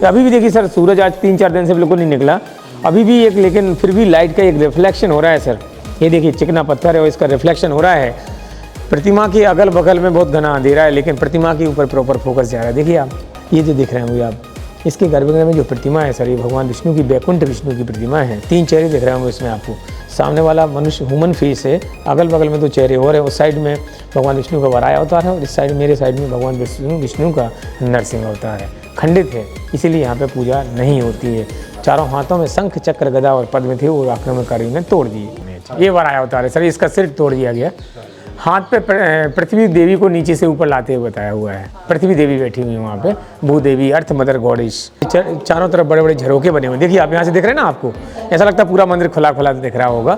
Speaker 2: तो अभी भी देखिए सर, सूरज आज 3-4 दिन से बिल्कुल नहीं निकला, अभी भी एक, लेकिन फिर भी लाइट का एक रिफ्लेक्शन हो रहा है सर। ये देखिए चिकना पत्थर है और इसका रिफ्लेक्शन हो रहा है। प्रतिमा के अगल बगल में बहुत घना अंधेरा है, लेकिन प्रतिमा के ऊपर प्रॉपर फोकस जा रहा है। देखिए आप ये जो दिख रहे होंगे आप, इसके गर्भगृह में जो प्रतिमा है सर, ये भगवान विष्णु की, बैकुंठ विष्णु की प्रतिमा है। 3 चेहरे दिख रहे होंगे इसमें आपको। सामने वाला मनुष्य ह्यूमन फेस है, अगल बगल में 2 चेहरे और हैं। उस साइड में भगवान विष्णु का वराह अवतार है और इस साइड मेरे साइड में भगवान विष्णु का नरसिंह अवतार है। खंडित है, इसीलिए यहाँ पे पूजा नहीं होती है। चारों हाथों में शंख चक्र गदा और पद्म थे, वो आक्रमणकारियों ने तोड़ दिए। ये वराह अवतार है सर, इसका सिर तोड़ दिया गया। हाथ पे पृथ्वी देवी को नीचे से ऊपर लाते हुए बताया हुआ है। पृथ्वी देवी बैठी हुई है वहाँ पे, भूदेवी, अर्थ मदर गॉडेस। चारों तरफ बड़े बड़े झरोके बने हुए, देखिए आप यहाँ से देख रहे हैं ना, आपको ऐसा लगता है पूरा मंदिर खुला खुला दिख रहा होगा।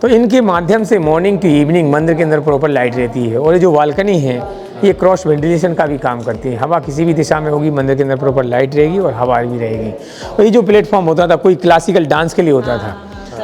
Speaker 2: तो इनके माध्यम से मॉर्निंग टू इवनिंग मंदिर के अंदर प्रॉपर लाइट रहती है। और ये जो बालकनी है ये क्रॉस वेंटिलेशन का भी काम करती है। हवा किसी भी दिशा में होगी, मंदिर के अंदर प्रॉपर लाइट रहेगी और हवा भी रहेगी। और ये जो प्लेटफॉर्म होता था कोई क्लासिकल डांस के लिए होता था,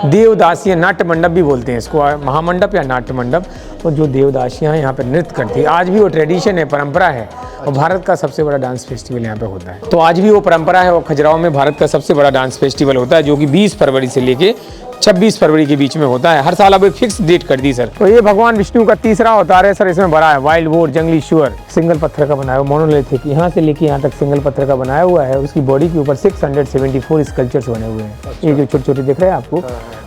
Speaker 2: देवदासियाँ, नाट्य मंडप भी बोलते हैं इसको, महामंडप या नाट्य मंडप। और जो देवदासियाँ यहाँ पर नृत्य करती है, आज भी वो ट्रेडिशन है, परंपरा है। और भारत का सबसे बड़ा डांस फेस्टिवल यहाँ पे होता है। तो आज भी वो परंपरा है और खजुराहो में भारत का सबसे बड़ा डांस फेस्टिवल होता है, जो कि 20 फरवरी से लेके 26 फरवरी के बीच में होता है। हर साल अब एक फिक्स डेट कर दी सर। तो ये भगवान विष्णु का तीसरा अवतार है सर। इसमें बड़ा है वाइल्ड बोर, जंगली शुअर, सिंगल पत्थर का बनाया हुआ, मोनोलिथिक, यहाँ से लेके यहाँ तक सिंगल पत्थर का बनाया हुआ है। उसकी बॉडी के ऊपर 674 स्कल्पचर्स बने हुए हैं। ये जो छोटे छोटे दिख रहे हैं आपको,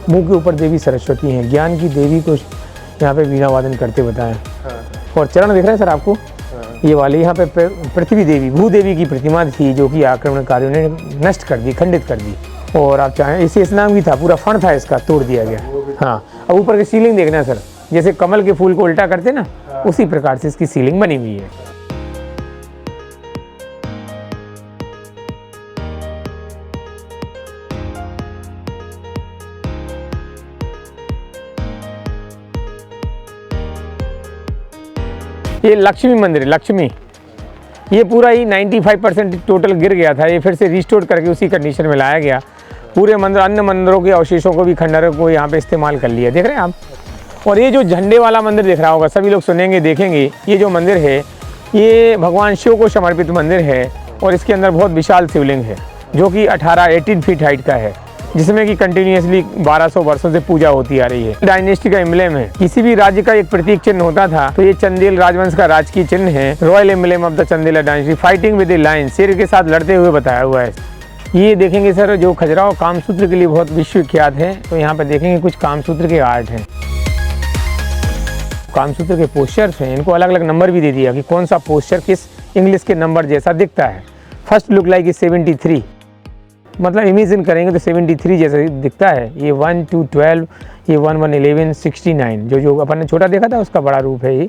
Speaker 2: मुंह के ऊपर देवी सरस्वती हैं, ज्ञान की देवी को यहाँ पे वीणा वादन करते बताएं। और चरण दिख रहे हैं सर आपको, ये वाले यहाँ पे पृथ्वी देवी, भूदेवी की प्रतिमा थी, जो कि आक्रमणकारियों ने नष्ट कर दी, खंडित कर दी। और आप चाहें इसे स्नान भी था, पूरा फण था इसका, तोड़ दिया गया। हाँ, अब ऊपर की सीलिंग देखना है सर, जैसे कमल के फूल को उल्टा करते ना, उसी प्रकार से इसकी सीलिंग बनी हुई है। ये लक्ष्मी मंदिर है, लक्ष्मी, ये पूरा ही 95% टोटल गिर गया था। ये फिर से रिस्टोर करके उसी कंडीशन में लाया गया। पूरे मंदिर, अन्य मंदिरों के अवशेषों को भी, खंडहरों को यहाँ पे इस्तेमाल कर लिया, देख रहे हैं आप। और ये जो झंडे वाला मंदिर दिख रहा होगा, सभी लोग सुनेंगे, देखेंगे, ये जो मंदिर है ये भगवान शिव को समर्पित मंदिर है। और इसके अंदर बहुत विशाल शिवलिंग है, जो कि 18 फीट हाइट का है, जिसमें कि कंटिन्यूसली 1200 वर्षों से पूजा होती आ रही है। डायनेस्टी का एम्ब्लेम है, किसी भी राज्य का एक प्रतीक चिन्ह होता था, तो ये चंदेल राजवंश का राजकीय चिन्ह है। Royal emblem of the Chandela dynasty, fighting with the lion, शेर के साथ लड़ते हुए बताया हुआ है। ये देखेंगे सर, जो खजुराहो कामसूत्र के लिए बहुत विश्वविख्यात है, तो यहाँ पे देखेंगे कुछ कामसूत्र के आर्ट हैं। कामसूत्र के पोस्चर्स हैं, इनको अलग अलग नंबर भी दे दिया कि कौन सा पोस्चर किस इंग्लिश के नंबर जैसा दिखता है। फर्स्ट लुक लाइक इज 73, मतलब इमेजिन करेंगे तो 73 जैसा दिखता है। ये 1 2 12, ये 1 1 11 69, जो अपन ने छोटा देखा था उसका बड़ा रूप है ये।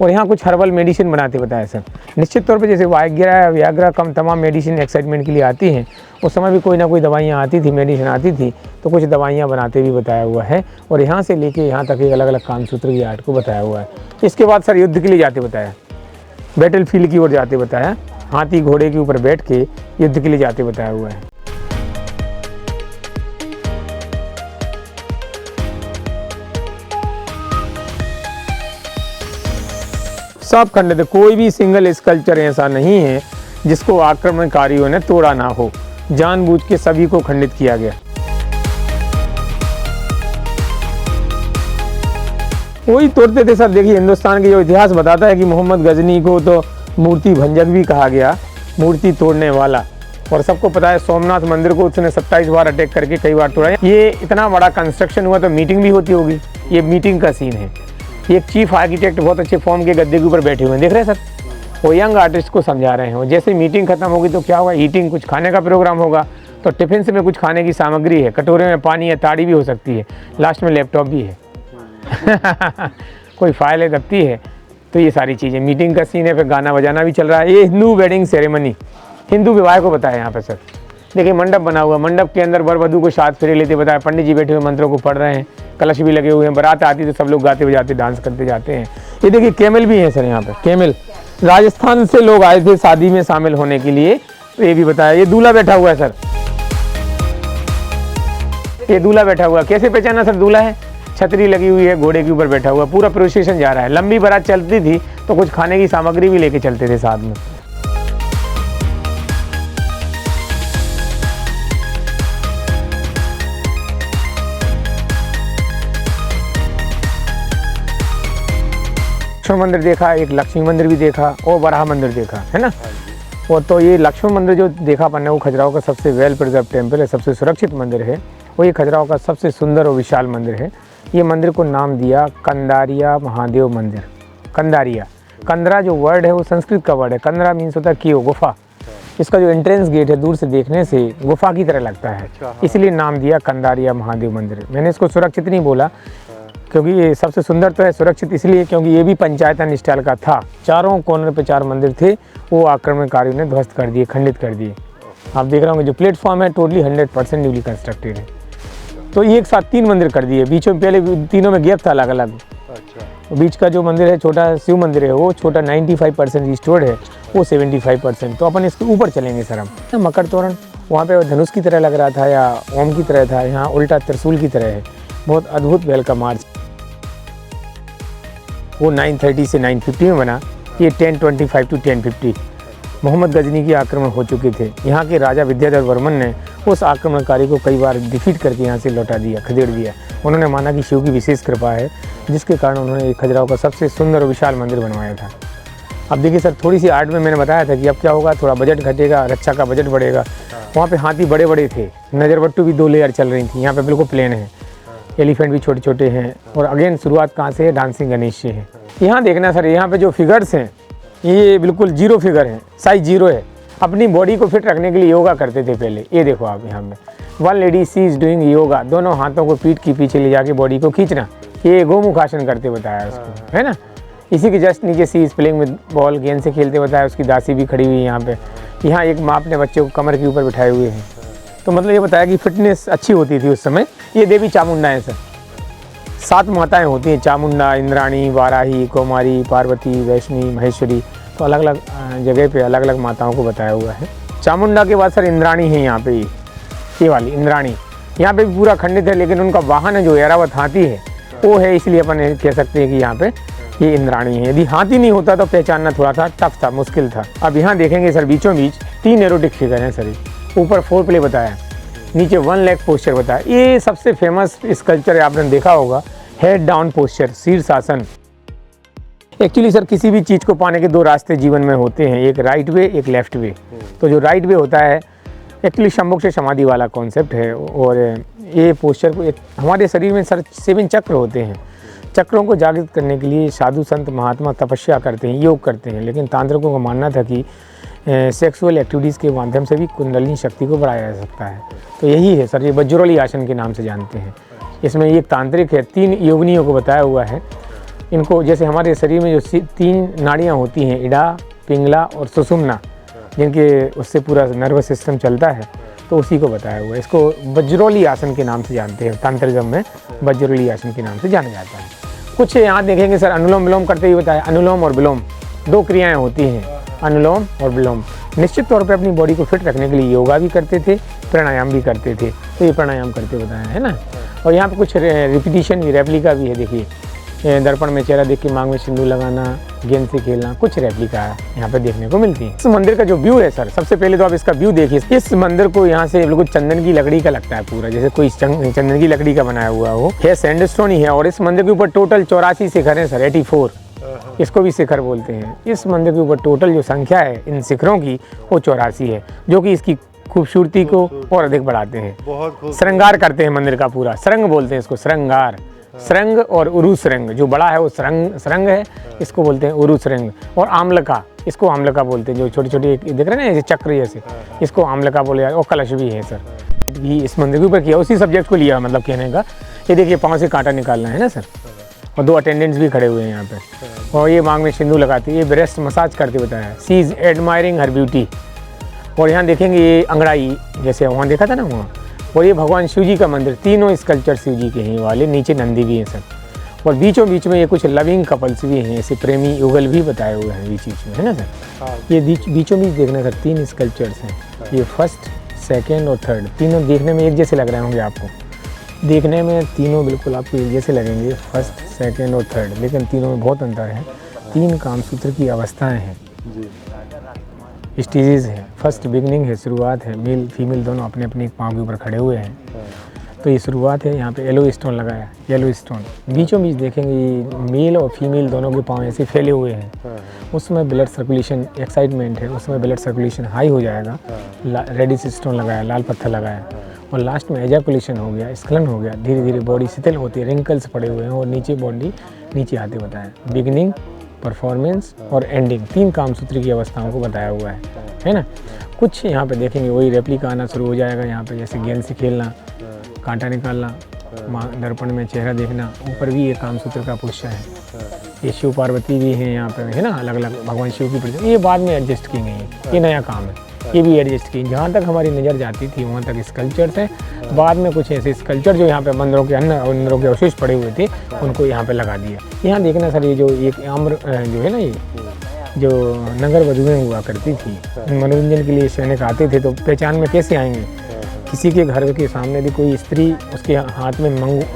Speaker 2: और यहाँ कुछ हर्बल मेडिसिन बनाते बताया सर। निश्चित तौर पे जैसे व्याग्रा कम तमाम मेडिसिन एक्साइटमेंट के लिए आती हैं, उस समय भी कोई ना कोई दवाइयाँ आती थी, मेडिसिन आती थी, तो कुछ दवाइयाँ बनाते भी बताया हुआ है। और यहाँ से लेके यहाँ तक एक अलग अलग कामसूत्र की आर्ट को बताया हुआ है। इसके बाद सर युद्ध के लिए जाते बताया, बैटल फील्ड की ओर जाते बताया, हाथी घोड़े के ऊपर बैठ के युद्ध के लिए जाते बताया हुआ है। सब खंडित, कोई भी सिंगल स्कल्पचर ऐसा नहीं है जिसको आक्रमणकारियों ने तोड़ा ना हो, जानबूझ के सभी को खंडित किया गया। वही तोड़ते थे सर। देखिए हिंदुस्तान के जो इतिहास बताता है कि मोहम्मद गजनी को तो मूर्ति भंजक भी कहा गया, मूर्ति तोड़ने वाला। और सबको पता है सोमनाथ मंदिर को उसने 27 बार अटैक करके कई बार तोड़ा। ये इतना बड़ा कंस्ट्रक्शन हुआ तो मीटिंग भी होती होगी, ये मीटिंग का सीन है। एक चीफ आर्किटेक्ट बहुत अच्छे फॉर्म के गद्दे के ऊपर बैठे हुए हैं, देख रहे हैं सर। वो यंग आर्टिस्ट को समझा रहे हैं। जैसे मीटिंग खत्म होगी तो क्या होगा, ईटिंग, कुछ खाने का प्रोग्राम होगा। तो टिफिन में कुछ खाने की सामग्री है, कटोरे में पानी है, ताड़ी भी हो सकती है, लास्ट में लैपटॉप भी है कोई फाइल है, दफ्ती है। तो ये सारी चीज़ें, मीटिंग का सीन है, फिर गाना बजाना भी चल रहा है। ये हिंदू वेडिंग सेरेमनी, हिंदू विवाह को बताया यहाँ पे सर। देखिए मंडप बना हुआ, मंडप के अंदर वर वधू को साथ फेरे लेते बताया, पंडित जी बैठे हुए मंत्रों को पढ़ रहे हैं, कलश भी लगे हुए हैं, बारात आती तो सब लोग गाते बजाते डांस करते जाते हैं। ये देखिए कैमल भी है सर यहाँ पे, कैमल। राजस्थान से लोग आए थे शादी में शामिल होने के लिए, तो ये भी बताया। ये दूल्हा बैठा हुआ है सर, ये दूल्हा बैठा हुआ, कैसे पहचाना सर दूल्हा है? छतरी लगी हुई है, घोड़े के ऊपर बैठा हुआ, पूरा प्रोसेशन जा रहा है। लंबी बारात चलती थी तो कुछ खाने की सामग्री भी लेके चलते थे साथ में। लक्ष्मण मंदिर देखा, एक लक्ष्मी मंदिर भी देखा और वराह मंदिर देखा, है ना। और तो ये लक्ष्मण मंदिर जो देखा अपन ने, वो खजुराहो का सबसे वेल प्रिजर्व टेम्पल है, सबसे सुरक्षित मंदिर है। वो ये खजुराहो का सबसे सुंदर और विशाल मंदिर है। ये मंदिर को नाम दिया कंदारिया महादेव मंदिर। कंदारिया, कंदरा जो वर्ड है वो संस्कृत का वर्ड है। कंदरा मीन्स होता है कीओ, गुफा। इसका जो एंट्रेंस गेट है दूर से देखने से गुफा की तरह लगता है, इसलिए नाम दिया कंदारिया महादेव मंदिर। मैंने इसको सुरक्षित नहीं बोला क्योंकि ये सबसे सुंदर तो है, सुरक्षित इसलिए क्योंकि ये भी पंचायतन स्टाइल का था। चारों कोने पे 4 मंदिर थे, वो आक्रमणकारियों ने ध्वस्त कर दिए, खंडित कर दिए। आप देख रहे होंगे जो प्लेटफॉर्म है टोटली 100% न्यूली कंस्ट्रक्टेड है। तो एक साथ 3 मंदिर कर दिए, बीचों में पहले तीनों में गैप था अलग अलग। बीच का जो मंदिर है छोटा शिव मंदिर है, वो छोटा 95% रिस्टोर्ड है, वो 75%। तो अपन इसके ऊपर चलेंगे सर हम। मकर तोरण वहाँ पे धनुष की तरह लग रहा था या ओम की तरह था, यहाँ उल्टा त्रिशूल की तरह है। बहुत अद्भुत वेलकम आर्च। वो 930 से 950 में बना। ये 1025 to 1050 मोहम्मद गजनी के आक्रमण हो चुके थे। यहाँ के राजा विद्याधर वर्मन ने उस आक्रमणकारी को कई बार डिफीट करके यहाँ से लौटा दिया, खदेड़ दिया। उन्होंने माना कि शिव की विशेष कृपा है, जिसके कारण उन्होंने खजुराहो का सबसे सुंदर और विशाल मंदिर बनवाया था। अब देखिए सर, थोड़ी सी आर्ट में मैंने बताया था कि अब क्या होगा, थोड़ा बजट घटेगा, रक्षा का बजट बढ़ेगा। वहाँ पे हाथी बड़े बड़े थे, नज़रबट्टू भी 2 लेयर चल रही थी। यहाँ पे बिल्कुल प्लेन है, एलिफेंट भी छोटे छोटे हैं। और अगेन शुरुआत कहाँ से है, डांसिंग गणेश से है। यहाँ देखना सर, यहाँ पे जो फिगर्स हैं ये बिल्कुल 0 फिगर है, साइज 0 है। अपनी बॉडी को फिट रखने के लिए योगा करते थे पहले। ये देखो आप यहाँ में, one lady she is doing yoga, दोनों हाथों को पीठ के पीछे ले जाके बॉडी को खींचना, ये गोमुखासन करते बताया उसको, है ना। इसी के जस्ट नीचे सी इज प्लेइंग विद बॉल, गेंद से खेलते बताया। उसकी दासी भी खड़ी हुई है यहाँ पे। यहाँ एक माँ अपने बच्चे को कमर के ऊपर बिठाए हुए हैं। तो मतलब ये बताया कि फिटनेस अच्छी होती थी उस समय। ये देवी चामुंडा है सर, 7 माताएं होती हैं, चामुंडा, इंद्राणी, वाराही, कौमारी, पार्वती, वैष्णवी, महेश्वरी। तो अलग अलग जगह पे अलग अलग माताओं को बताया हुआ है। चामुंडा के बाद सर इंद्राणी है यहाँ पे, ये वाली इंद्राणी। यहाँ पे भी पूरा खंडित है, लेकिन उनका वाहन है जो ऐरावत हाथी है वो है, इसलिए अपन कह सकते हैं कि यहाँ पे ये इंद्राणी है। यदि हाथी नहीं होता तो पहचानना थोड़ा सा टफ था, मुश्किल था। अब यहाँ देखेंगे सर, बीचों बीच 3 एरोटिक फिगर हैं सर। ऊपर 4 प्ले बताया, नीचे 1 लेग पोस्चर बताया। ये सबसे फेमस स्कल्पचर है, आपने देखा होगा, हेड डाउन पोस्चर, शीर्षासन। एक्चुअली सर, किसी भी चीज़ को पाने के 2 रास्ते जीवन में होते हैं, एक राइट वे, एक लेफ्ट वे। तो जो राइट वे होता है एक्चुअली शंभुक से समाधि वाला कॉन्सेप्ट है। और ये पोस्चर को हमारे शरीर में सर 7 चक्र होते हैं। चक्रों को जागृत करने के लिए साधु संत महात्मा तपस्या करते हैं, योग करते हैं। लेकिन तांत्रिकों का मानना था कि सेक्सुअल एक्टिविटीज़ के माध्यम से भी कुंडलिनी शक्ति को बढ़ाया जा सकता है। तो यही है सर, ये वज्रोली आसन के नाम से जानते हैं। इसमें एक तांत्रिक है, 3 योगिनियों को बताया हुआ है। इनको जैसे हमारे शरीर में जो 3 नाड़ियाँ होती हैं, इड़ा, पिंगला और सुषुम्ना, जिनके उससे पूरा नर्वस सिस्टम चलता है, तो उसी को बताया हुआ है। इसको वज्रोली आसन के नाम से जानते हैं, तांत्रिज्म में वज्रोली आसन के नाम से जाना जाता है। कुछ यहाँ देखेंगे सर, अनुलोम विलोम करते हुए बताया। अनुलोम और विलोम 2 क्रियाएं होती हैं, अनुलोम और विलोम। निश्चित तौर पे अपनी बॉडी को फिट रखने के लिए योगा भी करते थे, प्राणायाम भी करते थे। तो ये प्राणायाम करते बताया है ना। और यहाँ पे कुछ रिपीटिशन भी, रेप्लिका भी है। देखिए दर्पण में चेहरा देख के मांग में सिंदूर लगाना, गेंद से खेलना, कुछ रेप्लिका यहाँ पे देखने को मिलती है। इस मंदिर का जो व्यू है सर, सबसे पहले तो आप इसका व्यू देखिए। इस मंदिर को यहाँ से बिल्कुल चंदन की लकड़ी का लगता है पूरा, जैसे कोई चंदन की लकड़ी का बनाया हुआ हो। है सैंडस्टोन ही है। और इस मंदिर के ऊपर टोटल 84 शिखर हैं सर, 84। इसको भी शिखर बोलते हैं। इस मंदिर के ऊपर टोटल जो संख्या है इन शिखरों की, वो 84 है, जो कि इसकी खूबसूरती को और अधिक बढ़ाते हैं।
Speaker 3: बहुत
Speaker 2: श्रृंगार करते हैं मंदिर का पूरा। श्रृंग बोलते हैं इसको, श्रृंगार। श्रृंग और उरु श्रृंग, जो बड़ा है वो श्रृंग है, इसको बोलते हैं उरु श्रृंग। और आमलका, इसको आमलका बोलते हैं, जो छोटी छोटी देख रहे हैं ना चक्र जैसे, इसको आमलका बोले। और कलश भी है सर, भी इस मंदिर के ऊपर किया, उसी सब्जेक्ट को लिया मतलब कहने का। ये देखिए पाँव से कांटा निकालना है ना सर। और 2 अटेंडेंट्स भी खड़े हुए हैं यहाँ पे। और ये मांग में सिंदूर लगाती है, ये ब्रेस्ट मसाज करते बताया। सी इज़ एडमायरिंग हर ब्यूटी। और यहाँ देखेंगे ये अंगड़ाई, जैसे वहाँ देखा था ना वहाँ। और ये भगवान शिव जी का मंदिर, 3 स्कल्पचर शिव जी के हैं वाले, नीचे नंदी भी हैं सर। और बीचों बीच में ये कुछ लविंग कपल्स भी हैं, ऐसे प्रेमी युगल भी बताए हुए हैं बीच बीच में, है ना सर। ये बीचों बीच देखना सर, 3 स्कल्पचर्स हैं। ये 1st, 2nd और 3rd, तीनों देखने में एक जैसे लग रहे होंगे आपको। देखने में तीनों बिल्कुल आपको एक जैसे लगेंगे, 1st, 2nd और 3rd, लेकिन तीनों में बहुत अंतर है। 3 कामसूत्र की अवस्थाएँ हैं, स्टेजेस है। 1st बिगनिंग है, शुरुआत है। मेल फीमेल दोनों अपने अपने पाँव के ऊपर खड़े हुए हैं। तो ये शुरुआत है। यहाँ पे येलो स्टोन लगाया, येलो स्टोन। बीचों बीच देखेंगे मेल और फीमेल दोनों के पाँव ऐसे फैले हुए हैं। उसमें ब्लड सर्कुलेशन, एक्साइटमेंट है, उसमें ब्लड सर्कुलेशन हाई हो जाएगा। रेडिश स्टोन लगाया, लाल पत्थर लगाया। और लास्ट में एजाकुलेशन हो गया, स्खलन हो गया। धीरे धीरे बॉडी शिथिल होती है, रिंकल्स पड़े हुए हैं और नीचे बॉडी नीचे आते बताया। बिगिनिंग, परफॉर्मेंस और एंडिंग, 3 कामसूत्र की अवस्थाओं को बताया हुआ है ना। कुछ यहाँ पे देखेंगे वही रेप्लिका आना शुरू हो जाएगा। यहाँ पे जैसे गेंद से खेलना, कांटा निकालना, दर्पण में चेहरा देखना। ऊपर भी ये कामसूत्र का पुष्य है। ये शिव पार्वती भी हैं यहाँ पे, है ना, अलग अलग भगवान शिव की प्रतिमा। ये बाद में एडजस्ट की गई है, ये नया काम है। ये भी एडजस्ट की, जहाँ तक हमारी नज़र जाती थी वहाँ तक स्कल्पचर थे। बाद में कुछ ऐसे स्कल्पचर जो यहाँ पे मंदिरों के अंदरों के अवशेष पड़े हुए थे, उनको यहाँ पे लगा दिया। यहाँ देखना सर, ये जो एक आम्र जो है ना, ये जो नगर वधुएँ हुआ करती थी, मनोरंजन के लिए सैनिक आते थे, तो पहचान में कैसे आएंगे? किसी के घर के सामने यदि कोई स्त्री, उसके हाथ में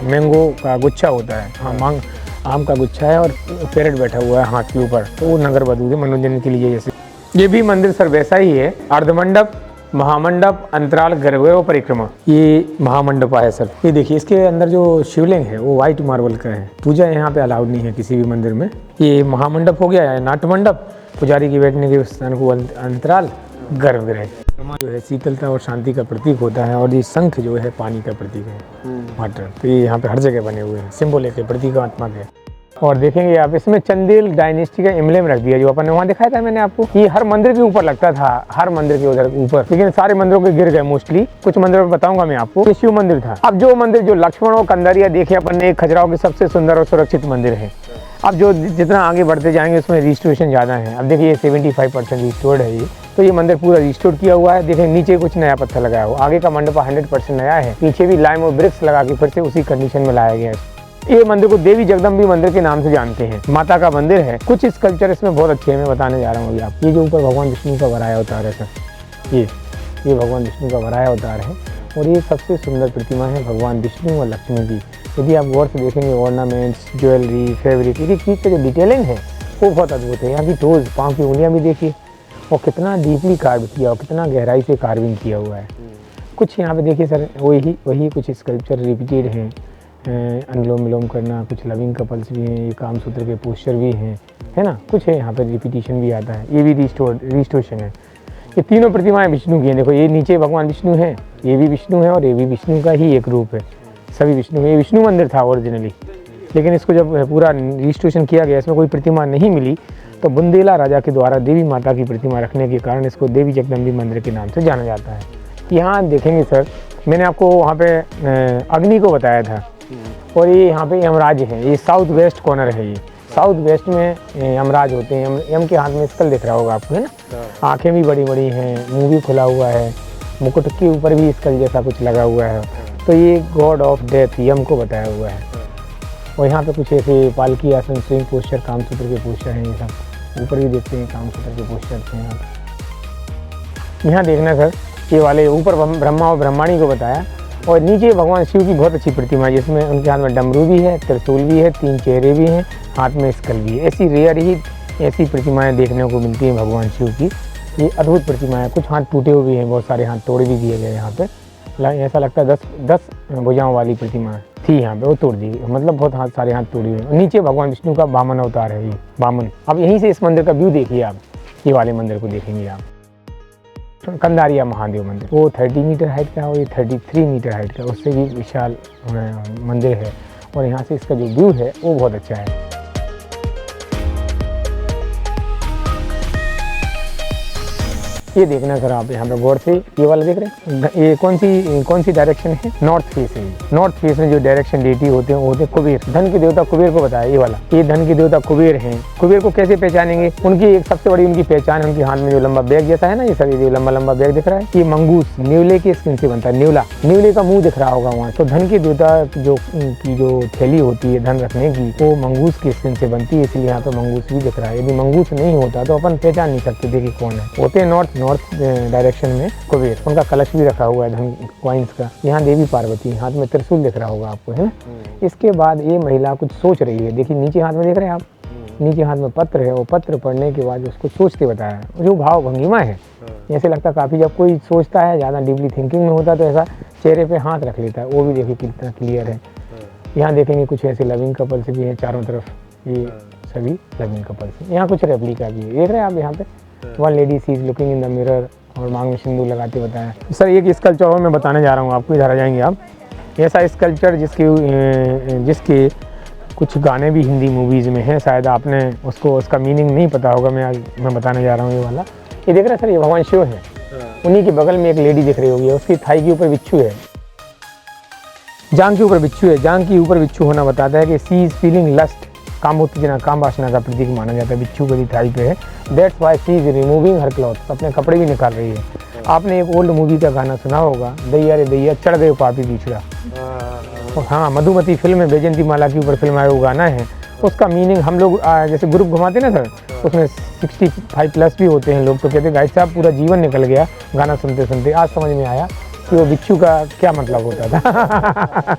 Speaker 2: मैंगो का गुच्छा होता है, हाँ, आम का गुच्छा है और पैरट बैठा हुआ है हाथ के ऊपर, तो वो नगर वधु के मनोरंजन के लिए। जैसे ये भी मंदिर सर वैसा ही है। अर्धमंडप, महामंडप, अंतराल, गर्भगृह परिक्रमा, ये महामंडप है सर। ये देखिए इसके अंदर जो शिवलिंग है वो वाइट मार्बल का है। पूजा यहाँ पे अलाउड नहीं है किसी भी मंदिर में। ये महामंडप हो गया है, नाट्य मंडप, पुजारी के बैठने के स्थान को अंतराल, गर्भगृह जो है शीतलता और शांति का प्रतीक होता है। और ये शंख जो है पानी का प्रतीक है, वाटर। तो ये यहाँ पे हर जगह बने हुए हैं, सिंबल है, प्रतीकात्मक है। और देखेंगे आप इसमें चंदेल डायनेस्टी का एम्ब्लेम रख दिया, जो अपन ने वहाँ दिखाया था मैंने आपको। ये हर मंदिर के ऊपर लगता था, हर मंदिर के उधर ऊपर, लेकिन सारे मंदिरों के गिर गए मोस्टली। कुछ मंदिरों में बताऊंगा मैं आपको। ये शिव मंदिर था। अब जो मंदिर जो लक्ष्मण और कंदरिया देखे अपन ने, खजुराहो के सबसे सुंदर और सुरक्षित मंदिर है। अब जो जितना आगे बढ़ते जाएंगे उसमें रिस्टोरेशन ज़्यादा है। अब देखिए 75% रिस्टोर्ड है ये, तो ये मंदिर पूरा रिस्टोर किया हुआ है। देखें नीचे कुछ नया पत्थर लगाया हुआ, आगे का मंडप 100% नया है, पीछे भी लाइम और ब्रिक्स लगा के फिर से उसी कंडीशन में लाया गया है। ये मंदिर को देवी जगदम्बी मंदिर के नाम से जानते हैं, माता का मंदिर है। कुछ स्कल्पचर इसमें बहुत अच्छे हैं, मैं बताने जा रहा हूँ अभी आप। ये जो ऊपर भगवान विष्णु का वराह अवतार है सर, ये भगवान विष्णु का वराह अवतार है। और ये सबसे सुंदर प्रतिमा है भगवान विष्णु और लक्ष्मी की। यदि आप गौर से देखेंगे ऑर्नामेंट्स, ज्वेलरी, फैब्रिक, एक चीज़ का जो डिटेलिंग है वो बहुत अद्भुत है। यहाँ की टोज, पाँव की उंगलियाँ भी देखिए, और कितना डीपली कार्व किया और कितना गहराई से कार्विंग किया हुआ है। कुछ यहाँ पे देखिए सर, वही कुछ स्कल्पचर रिपीटेड हैं। अनुलोम विलोम करना, कुछ लविंग कपल्स भी हैं, ये कामसूत्र के पोस्चर भी हैं, है ना। कुछ है यहाँ पे रिपीटिशन भी आता है। ये भी रिस्टोरेशन है। ये तीनों प्रतिमाएं विष्णु की हैं। देखो ये नीचे भगवान विष्णु है, ये भी विष्णु है और ये भी विष्णु का ही एक रूप है। सभी विष्णु, ये विष्णु मंदिर था ओरिजिनली, लेकिन इसको जब पूरा रिस्टोरेशन किया गया, इसमें कोई प्रतिमा नहीं मिली, तो बुंदेला राजा के द्वारा देवी माता की प्रतिमा रखने के कारण इसको देवी जगदम्बी मंदिर के नाम से जाना जाता है। यहाँ देखेंगे सर, मैंने आपको वहाँ पे अग्नि को बताया था, और ये यहाँ पे यमराज है। ये साउथ वेस्ट कॉर्नर है, ये साउथ वेस्ट में यमराज होते हैं। यम के हाथ में स्कल दिख रहा होगा आपको, है ना। आँखें भी बड़ी बड़ी हैं, मुँह भी खुला हुआ है, मुकुट के ऊपर भी स्कल जैसा कुछ लगा हुआ है। तो ये गॉड ऑफ डेथ यम को बताया हुआ है। और यहाँ पे कुछ ऐसे पालकी आसन, स्विंग पोस्चर, कामसूत्र के पोस्चर हैं। ये सब ऊपर भी देखते हैं, कामसूत्र के पोस्चर हैं यहाँ देखना सर। ये वाले ऊपर ब्रह्मा और ब्रह्माणी को बताया, और नीचे भगवान शिव की बहुत अच्छी प्रतिमा है, जिसमें उनके हाथ में डमरू भी है, त्रिशूल भी है, 3 चेहरे भी हैं, हाथ में स्कल भी है। ऐसी रेयर ही ऐसी प्रतिमाएं देखने को मिलती हैं भगवान शिव की। ये अद्भुत प्रतिमा है। कुछ हाथ टूटे हुए भी हैं, बहुत सारे हाथ तोड़ भी दिए गए यहाँ पे। ऐसा लगता है 10 भुजाओं वाली प्रतिमा थी यहाँ पे, वो तोड़ दी, मतलब बहुत सारे हाथ तोड़े हुए। नीचे भगवान विष्णु का वामन अवतार है, ये वामन। अब यहीं से इस मंदिर का व्यू देखिए आप, ये वाले मंदिर को देखेंगे आप, कंदारिया महादेव मंदिर। वो 30 मीटर हाइट का है और ये 33 मीटर हाइट का, उससे भी विशाल मंदिर है। और यहाँ से इसका जो व्यू है वो बहुत अच्छा है। ये देखना सर आप यहाँ पे गौर से, ये वाला देख रहे हैं, ये कौन सी डायरेक्शन है? नॉर्थ फेस है। नॉर्थ फेस में जो डायरेक्शन डेटी होते हैं वो होते हैं कुबेर, धन के देवता कुबेर को बताया। ये वाला, ये धन के देवता कुबेर हैं। कुबेर को कैसे पहचानेंगे? उनकी एक सबसे बड़ी उनकी पहचान है, उनके हाथ में जो लंबा बैग जैसा है ना, ये सर जो लंबा बैग दिख रहा है, ये मंगूस न्यूले के स्किन से बनता है। न्यूले का मुँह दिख रहा होगा वहाँ। तो धन के देवता जो थैली होती है धन रखने की, वो मंगूस के स्किन से बनती है, इसलिए यहाँ पे मंगूस भी दिख रहा है। यदि मंगूस नहीं होता तो अपन पहचान नहीं सकते देखिए कौन है। होते हैं नॉर्थ डायरेक्शन में कुबेर। उनका कलश भी रखा हुआ है धन कॉइंस का। यहाँ देवी पार्वती, हाथ में त्रिशूल दिख रहा होगा आपको, है ना। इसके बाद ये महिला कुछ सोच रही है, देखिए नीचे हाथ में देख रहे हैं आप, नीचे हाथ में पत्र है। वो पत्र पढ़ने के बाद उसको सोचते बताया, जो भाव भंगिमा है, ऐसे लगता है काफ़ी, जब कोई सोचता है ज़्यादा डीपली थिंकिंग में होता है तो ऐसा चेहरे पे हाथ रख लेता है। वो भी देखिए कितना क्लियर है। यहाँ देखेंगे कुछ ऐसे लविंग कपल्स भी हैं चारों तरफ, ये सभी लविंग कपल्स हैं। यहाँ कुछ रेप्लिका भी है, देख रहे हैं आप यहाँ पे। One lady she is looking in the mirror, और मांग में सिंदूर लगाते बताया। सर एक स्कल्पचर और मैं बताने जा रहा हूँ आपको, इधर आ जाएंगे आप। ऐसा स्कल्पचर जिसके कुछ गाने भी हिंदी मूवीज़ में हैं, शायद आपने उसका मीनिंग नहीं पता होगा। मैं बताने जा रहा हूँ ये वाला। ये देख रहे हैं सर, ये भगवान शिव है। उन्हीं के बगल में एक लेडी दिख रही होगी, उसकी थाई के ऊपर बिच्छू है, जांग के ऊपर बिच्छू है। जांग के ऊपर बिच्छू होना बताता है कि सी इज फीलिंग लस्ट, काम उत्तेजना, काम वासना का प्रतीक माना जाता है। बिच्छू की थाई पे है। That's why she is removing her clothes, अपने कपड़े भी निकाल रही है। आपने एक ओल्ड मूवी का गाना सुना होगा, दैया रे दैया चढ़ गए पापी बिछड़ा। हाँ, मधुमती फिल्म में बैजंती माला के ऊपर फिल्म आया वो गाना है। उसका मीनिंग हम लोग जैसे ग्रुप घुमाते ना सर, उसमें 65+ भी होते हैं लोग, तो कहते भाई साहब पूरा जीवन निकल गया गाना सुनते सुनते। आज समझ में आया कि वो बिच्छू का क्या मतलब होता था।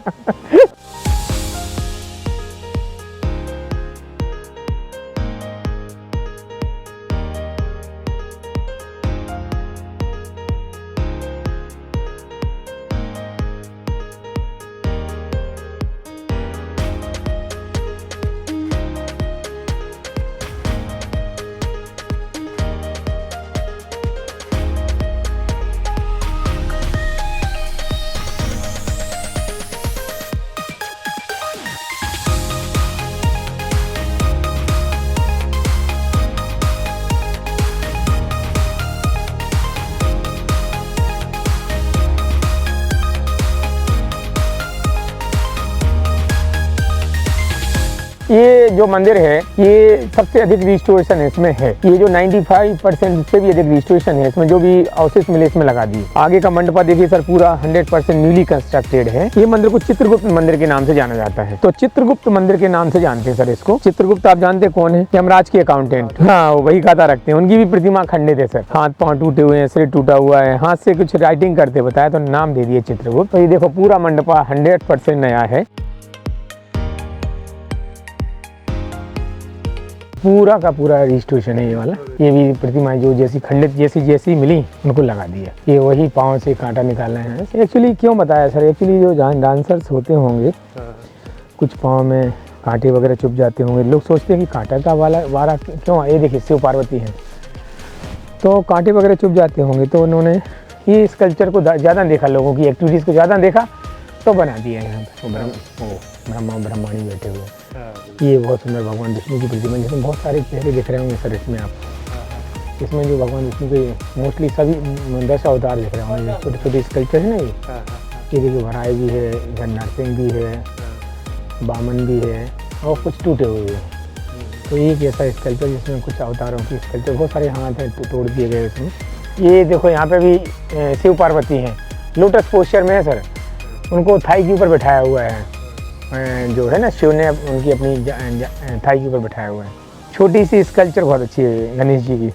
Speaker 2: ये जो मंदिर है ये सबसे अधिक रिस्टोरेशन इसमें है। ये जो 95% से भी अधिक रिस्टोरेशन है इसमें, जो भी अवशेष मिले इसमें लगा दिए। आगे का मंडपा देखिए सर, पूरा 100% न्यूली कंस्ट्रक्टेड है। ये मंदिर को चित्रगुप्त मंदिर के नाम से जाना जाता है। तो चित्रगुप्त मंदिर के नाम से जानते हैं सर इसको। चित्रगुप्त आप जानते कौन है? यमराज के अकाउंटेंट। हाँ, वही खाता रखते हैं। उनकी भी प्रतिमा खंडित है सर, हाथ पाँव टूटे हुए हैं, सिर टूटा हुआ है, हाथ से कुछ राइटिंग करते बताया तो नाम दे दिए चित्रगुप्त। तो ये देखो पूरा मंडपा 100% नया है, पूरा का पूरा रिस्टोरेशन है ये वाला। ये भी प्रतिमाएं जो जैसी खंडित जैसी मिली उनको लगा दिया। ये वही पाँव से कांटा निकालना है। एक्चुअली क्यों बताया सर, एक्चुअली जो डांसर्स होते होंगे कुछ पाँव में कांटे वगैरह चुभ जाते होंगे। लोग सोचते हैं कि कांटा का वारा क्यों। ये देखिए शिव पार्वती हैं तो कांटे वगैरह चुभ जाते होंगे, तो उन्होंने ये इस कल्चर को ज़्यादा देखा, लोगों की एक्टिविटीज़ को ज़्यादा देखा तो बना दिया है यहाँ पे। ब्रह्मा ब्रह्माणी बैठे हुए हैं। ये बहुत सुंदर भगवान विष्णु की प्रतिमा, जिसमें बहुत सारे चेहरे दिख रहे होंगे सर इसमें आपको। इसमें जो भगवान विष्णु के मोस्टली सभी 10 अवतार दिख रहे होंगे। छोटे छोटे स्कल्पचर है ना ये देखिए, भराई भी है, इधर नरसिंह भी है, बामन भी है और कुछ टूटे हुए हैं। तो एक ऐसा स्कल्पचर जिसमें कुछ अवतारों की स्कल्पचर, बहुत सारे हाथ हैं तोड़ दिए गए इसमें। ये देखो यहाँ पे भी शिव पार्वती हैं, लोटस पोस्चर में है सर। उनको थाई के ऊपर बैठाया हुआ है, जो है ना शिव ने उनकी अपनी थाई के ऊपर बैठाया हुआ है। छोटी सी स्कल्पचर बहुत अच्छी है गणेश जी की।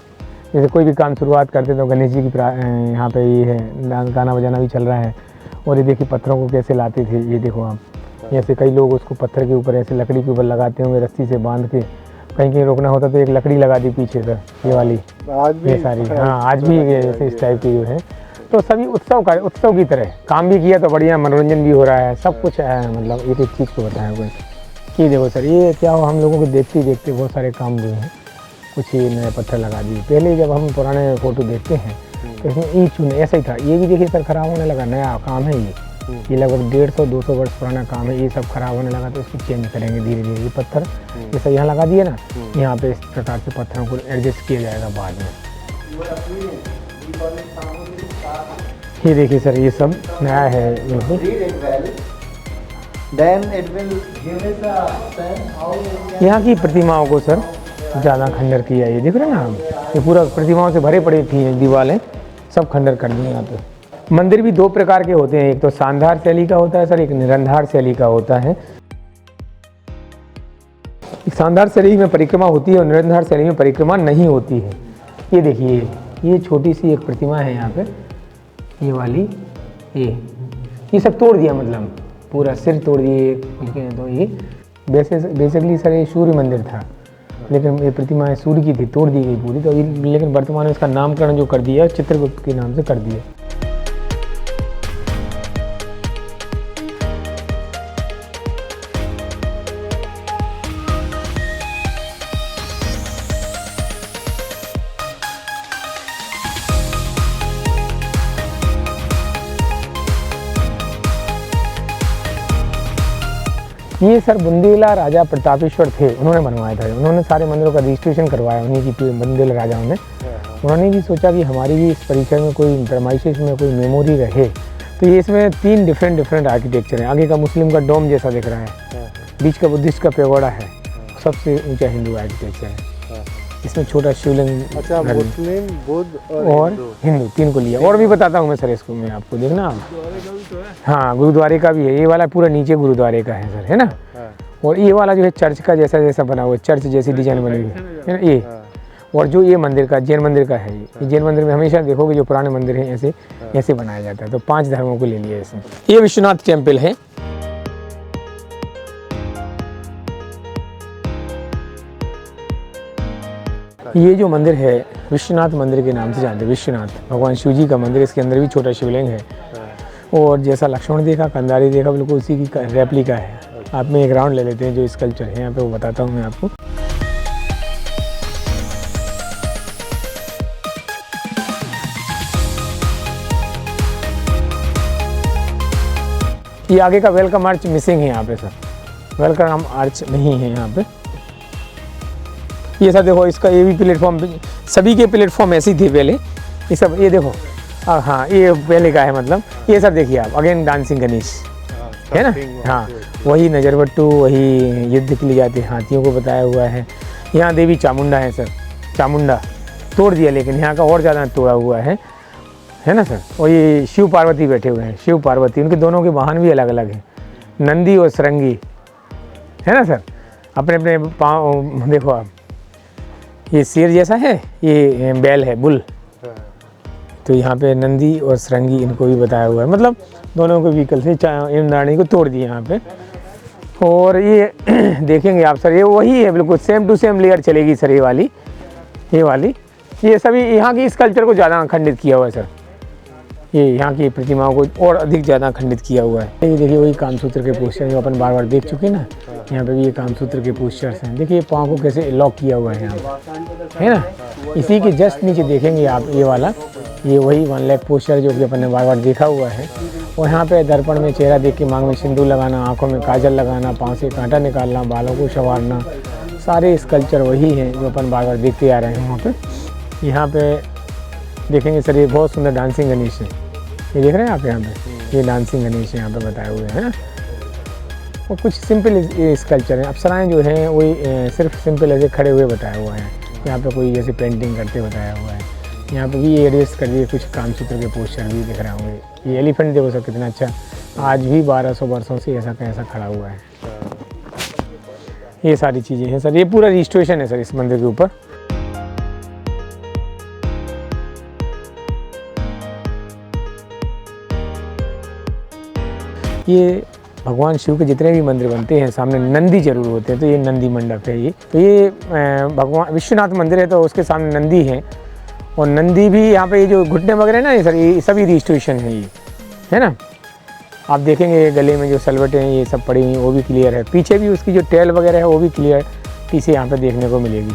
Speaker 2: जैसे कोई भी काम शुरुआत करते तो गणेश जी की यहाँ पे ये है, गाना बजाना भी चल रहा है। और ये देखिए पत्थरों को कैसे लाते थे, ये देखो आप। जैसे कई लोग उसको पत्थर के ऊपर ऐसे लकड़ी के ऊपर लगाते होंगे रस्सी से बांध के, कहीं कहीं रोकना होता तो एक लकड़ी लगा दी पीछे सर, ये वाली।
Speaker 3: आज भी
Speaker 2: ये सारी, हाँ आज भी ऐसे इस टाइप की जो है। तो सभी उत्सव की तरह काम भी किया तो बढ़िया, मनोरंजन भी हो रहा है, सब कुछ है। मतलब एक एक चीज़ को बताया हुआ है कि देखो सर ये क्या हो, हम लोगों को देखते ही देखते बहुत सारे काम जो हैं, कुछ ही नए पत्थर लगा दिए। पहले जब हम पुराने फ़ोटो देखते हैं तो इसमें ईंट चूने ऐसा ही था। ये भी देखिए सर खराब होने लगा, नया काम है ये लगभग 150-200 वर्ष पुराना काम है। ये सब खराब होने लगा तो इसको चेंज करेंगे धीरे धीरे। ये पत्थर जैसा यहाँ लगा दिए ना, यहाँ पे इस प्रकार से पत्थरों को एडजस्ट किया जाएगा बाद में। ये देखिए सर ये सब नया है बिल्कुल। यहाँ की प्रतिमाओं को सर ज़्यादा खंडर किया, ये देख रहे हैं ना हम, ये पूरा प्रतिमाओं से भरे पड़ी थी दीवारें, सब खंडर कर दिए यहाँ पे। मंदिर भी दो प्रकार के होते हैं, एक तो शानदार शैली का होता है सर, एक निरंधार शैली का होता है। शानदार शैली में परिक्रमा होती है और निरंधार शैली में परिक्रमा नहीं होती है। ये देखिए ये छोटी सी एक प्रतिमा है यहाँ पे, ये वाली, ये सब तोड़ दिया, मतलब पूरा सिर तोड़ दिए। तो ये बेसिकली सर ये सूर्य मंदिर था, लेकिन ये प्रतिमा सूर्य की थी, तोड़ दी गई पूरी। तो लेकिन वर्तमान में इसका नामकरण जो कर दिया चित्रगुप्त के नाम से कर दिया। ये सर बुंदेला राजा प्रतापेश्वर थे, उन्होंने बनवाया था। उन्होंने सारे मंदिरों का रजिस्ट्रेशन करवाया, उन्हीं की बुंदेल राजाओं ने। उन्होंने भी सोचा कि हमारी भी इस परिसर में कोई फरमाइशी, इसमें कोई मेमोरी रहे। तो ये इसमें 3 डिफरेंट आर्किटेक्चर हैं। आगे का मुस्लिम का डोम जैसा दिख रहा है, बीच का बुद्धिस्ट का पेगोड़ा है, सबसे ऊंचा हिंदू आर्किटेक्चर है। इसमें छोटा शिवलिंग।
Speaker 3: अच्छा, मुस्लिम, बुद्ध
Speaker 2: और हिंदू 3 को लिया। और भी बताता हूँ मैं सर इसको, मैं आपको देखना आप। हाँ गुरुद्वारे का भी है, ये वाला पूरा नीचे गुरुद्वारे का है सर, है ना। और ये वाला जो है चर्च का जैसा बना हुआ है, चर्च जैसी डिजाइन बनी हुई है ना ये। और जो ये मंदिर का, जैन मंदिर का है, ये जैन मंदिर में हमेशा देखोगे जो पुराने मंदिर हैं ऐसे बनाया जाता है। तो 5 धर्मों को ले लिया इसमें। ये विश्वनाथ टेम्पल है। ये जो मंदिर है विश्वनाथ मंदिर के नाम से जानते हैं। विश्वनाथ भगवान शिव जी का मंदिर, इसके अंदर भी छोटा शिवलिंग है। और जैसा लक्ष्मण देखा, कंधारी देखा, बिल्कुल उसी की रेप्लिका है। आप में एक राउंड ले लेते हैं, जो स्कल्पचर है यहाँ पे वो बताता हूँ मैं आपको। ये आगे का वेलकम आर्च मिसिंग है यहाँ पे सर, वेलकम आर्च नहीं है यहाँ पे। ये सर देखो इसका, ये भी प्लेटफॉर्म, सभी के प्लेटफॉर्म ऐसे ही थे पहले ये सब। ये देखो हाँ ये पहले का है, मतलब ये सर देखिए आप, अगेन डांसिंग गणेश है ना। हाँ वही नजरबट्टू, वही युद्ध के लिए जाते हाथियों को बताया हुआ है। यहाँ देवी चामुंडा है सर, चामुंडा तोड़ दिया, लेकिन यहाँ का और ज़्यादा तोड़ा हुआ है ना सर। और ये शिव पार्वती बैठे हुए हैं, शिव पार्वती, उनके दोनों के वाहन भी अलग अलग हैं, नंदी और सरंगी है ना सर। अपने अपने पाँव देखो आप, ये शेर जैसा है, ये बैल है, बुल। तो यहाँ पे नंदी और सरंगी इनको भी बताया हुआ है, मतलब दोनों के व्हीकल से इंद्राणी को तोड़ दिए यहाँ पे। और ये देखेंगे आप सर, ये वही है बिल्कुल सेम टू सेम लेयर चलेगी सर। ये वाली ये सभी यहाँ की स्कल्पचर को ज़्यादा खंडित किया हुआ है सर। ये यहाँ की प्रतिमाओं को और अधिक ज़्यादा खंडित किया हुआ है। ये देखिए वही कामसूत्र के पोस्टर जो अपन बार बार देख चुके हैं ना, यहाँ पे भी ये कामसूत्र के पोस्टर्स हैं। देखिए पाँव को कैसे लॉक किया हुआ है यहाँ है ना। इसी के जस्ट नीचे देखेंगे आप ये वाला, ये वही 1 लाख पोस्टर जो कि अपन ने बार बार देखा हुआ है। और यहाँ पे दर्पण में चेहरा देख के मांग में सिंदूर लगाना, आंखों में काजल लगाना, पाँव से कांटा निकालना, बालों को संवारना, सारे स्कल्पचर वही हैं जो अपन बार बार देखते आ रहे हैं वहाँ पे। यहाँ पे देखेंगे सर, ये बहुत सुंदर डांसिंग गणेश है, ये देख रहे हैं आप यहाँ पे, ये डांसिंग गणेश यहाँ पे बताए हुए हैं। और कुछ सिंपल स्कल्पचर हैं, अप्सराएँ जो हैं वही सिर्फ सिंपल ऐसे खड़े हुए बताया हुआ है। यहाँ पे कोई जैसे पेंटिंग करते बताया हुआ है। यहाँ पे भी एडजस्ट कर दिए, कुछ कामसूत्र के पोस्टर भी दिख रहे होंगे। ये एलिफेंट देखो सर कितना अच्छा, आज भी 1200 वर्षों से ऐसा कैसा खड़ा हुआ है। ये सारी चीज़ें हैं सर, ये पूरा रिस्टोरेशन है सर इस मंदिर के ऊपर। ये भगवान शिव के जितने भी मंदिर बनते हैं सामने नंदी जरूर होते हैं, तो ये नंदी मंडप है ये। तो ये भगवान विश्वनाथ मंदिर है तो उसके सामने नंदी है, और नंदी भी यहाँ पे ये जो घुटने वगैरह है ना, ये सर ये सभी रिस्टोरेशन है ये, है ना। आप देखेंगे गले में जो सलवटें हैं ये सब पड़ी हुई हैं वो भी क्लियर है, पीछे भी उसकी जो टेल वगैरह है वो भी क्लियर इसे यहाँ पे देखने को मिलेगी।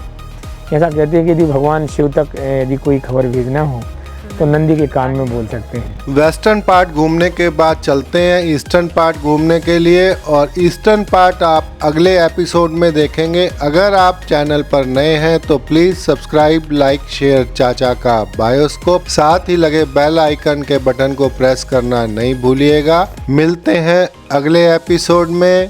Speaker 2: ऐसा कहते हैं कि यदि भगवान शिव तक यदि कोई खबर भेजना हो तो नंदी के कान में बोल सकते हैं।
Speaker 1: वेस्टर्न पार्ट घूमने के बाद चलते हैं ईस्टर्न पार्ट घूमने के लिए, और ईस्टर्न पार्ट आप अगले एपिसोड में देखेंगे। अगर आप चैनल पर नए हैं तो प्लीज सब्सक्राइब, लाइक, शेयर चाचा का बायोस्कोप, साथ ही लगे बेल आइकन के बटन को प्रेस करना नहीं भूलिएगा। मिलते हैं अगले एपिसोड में।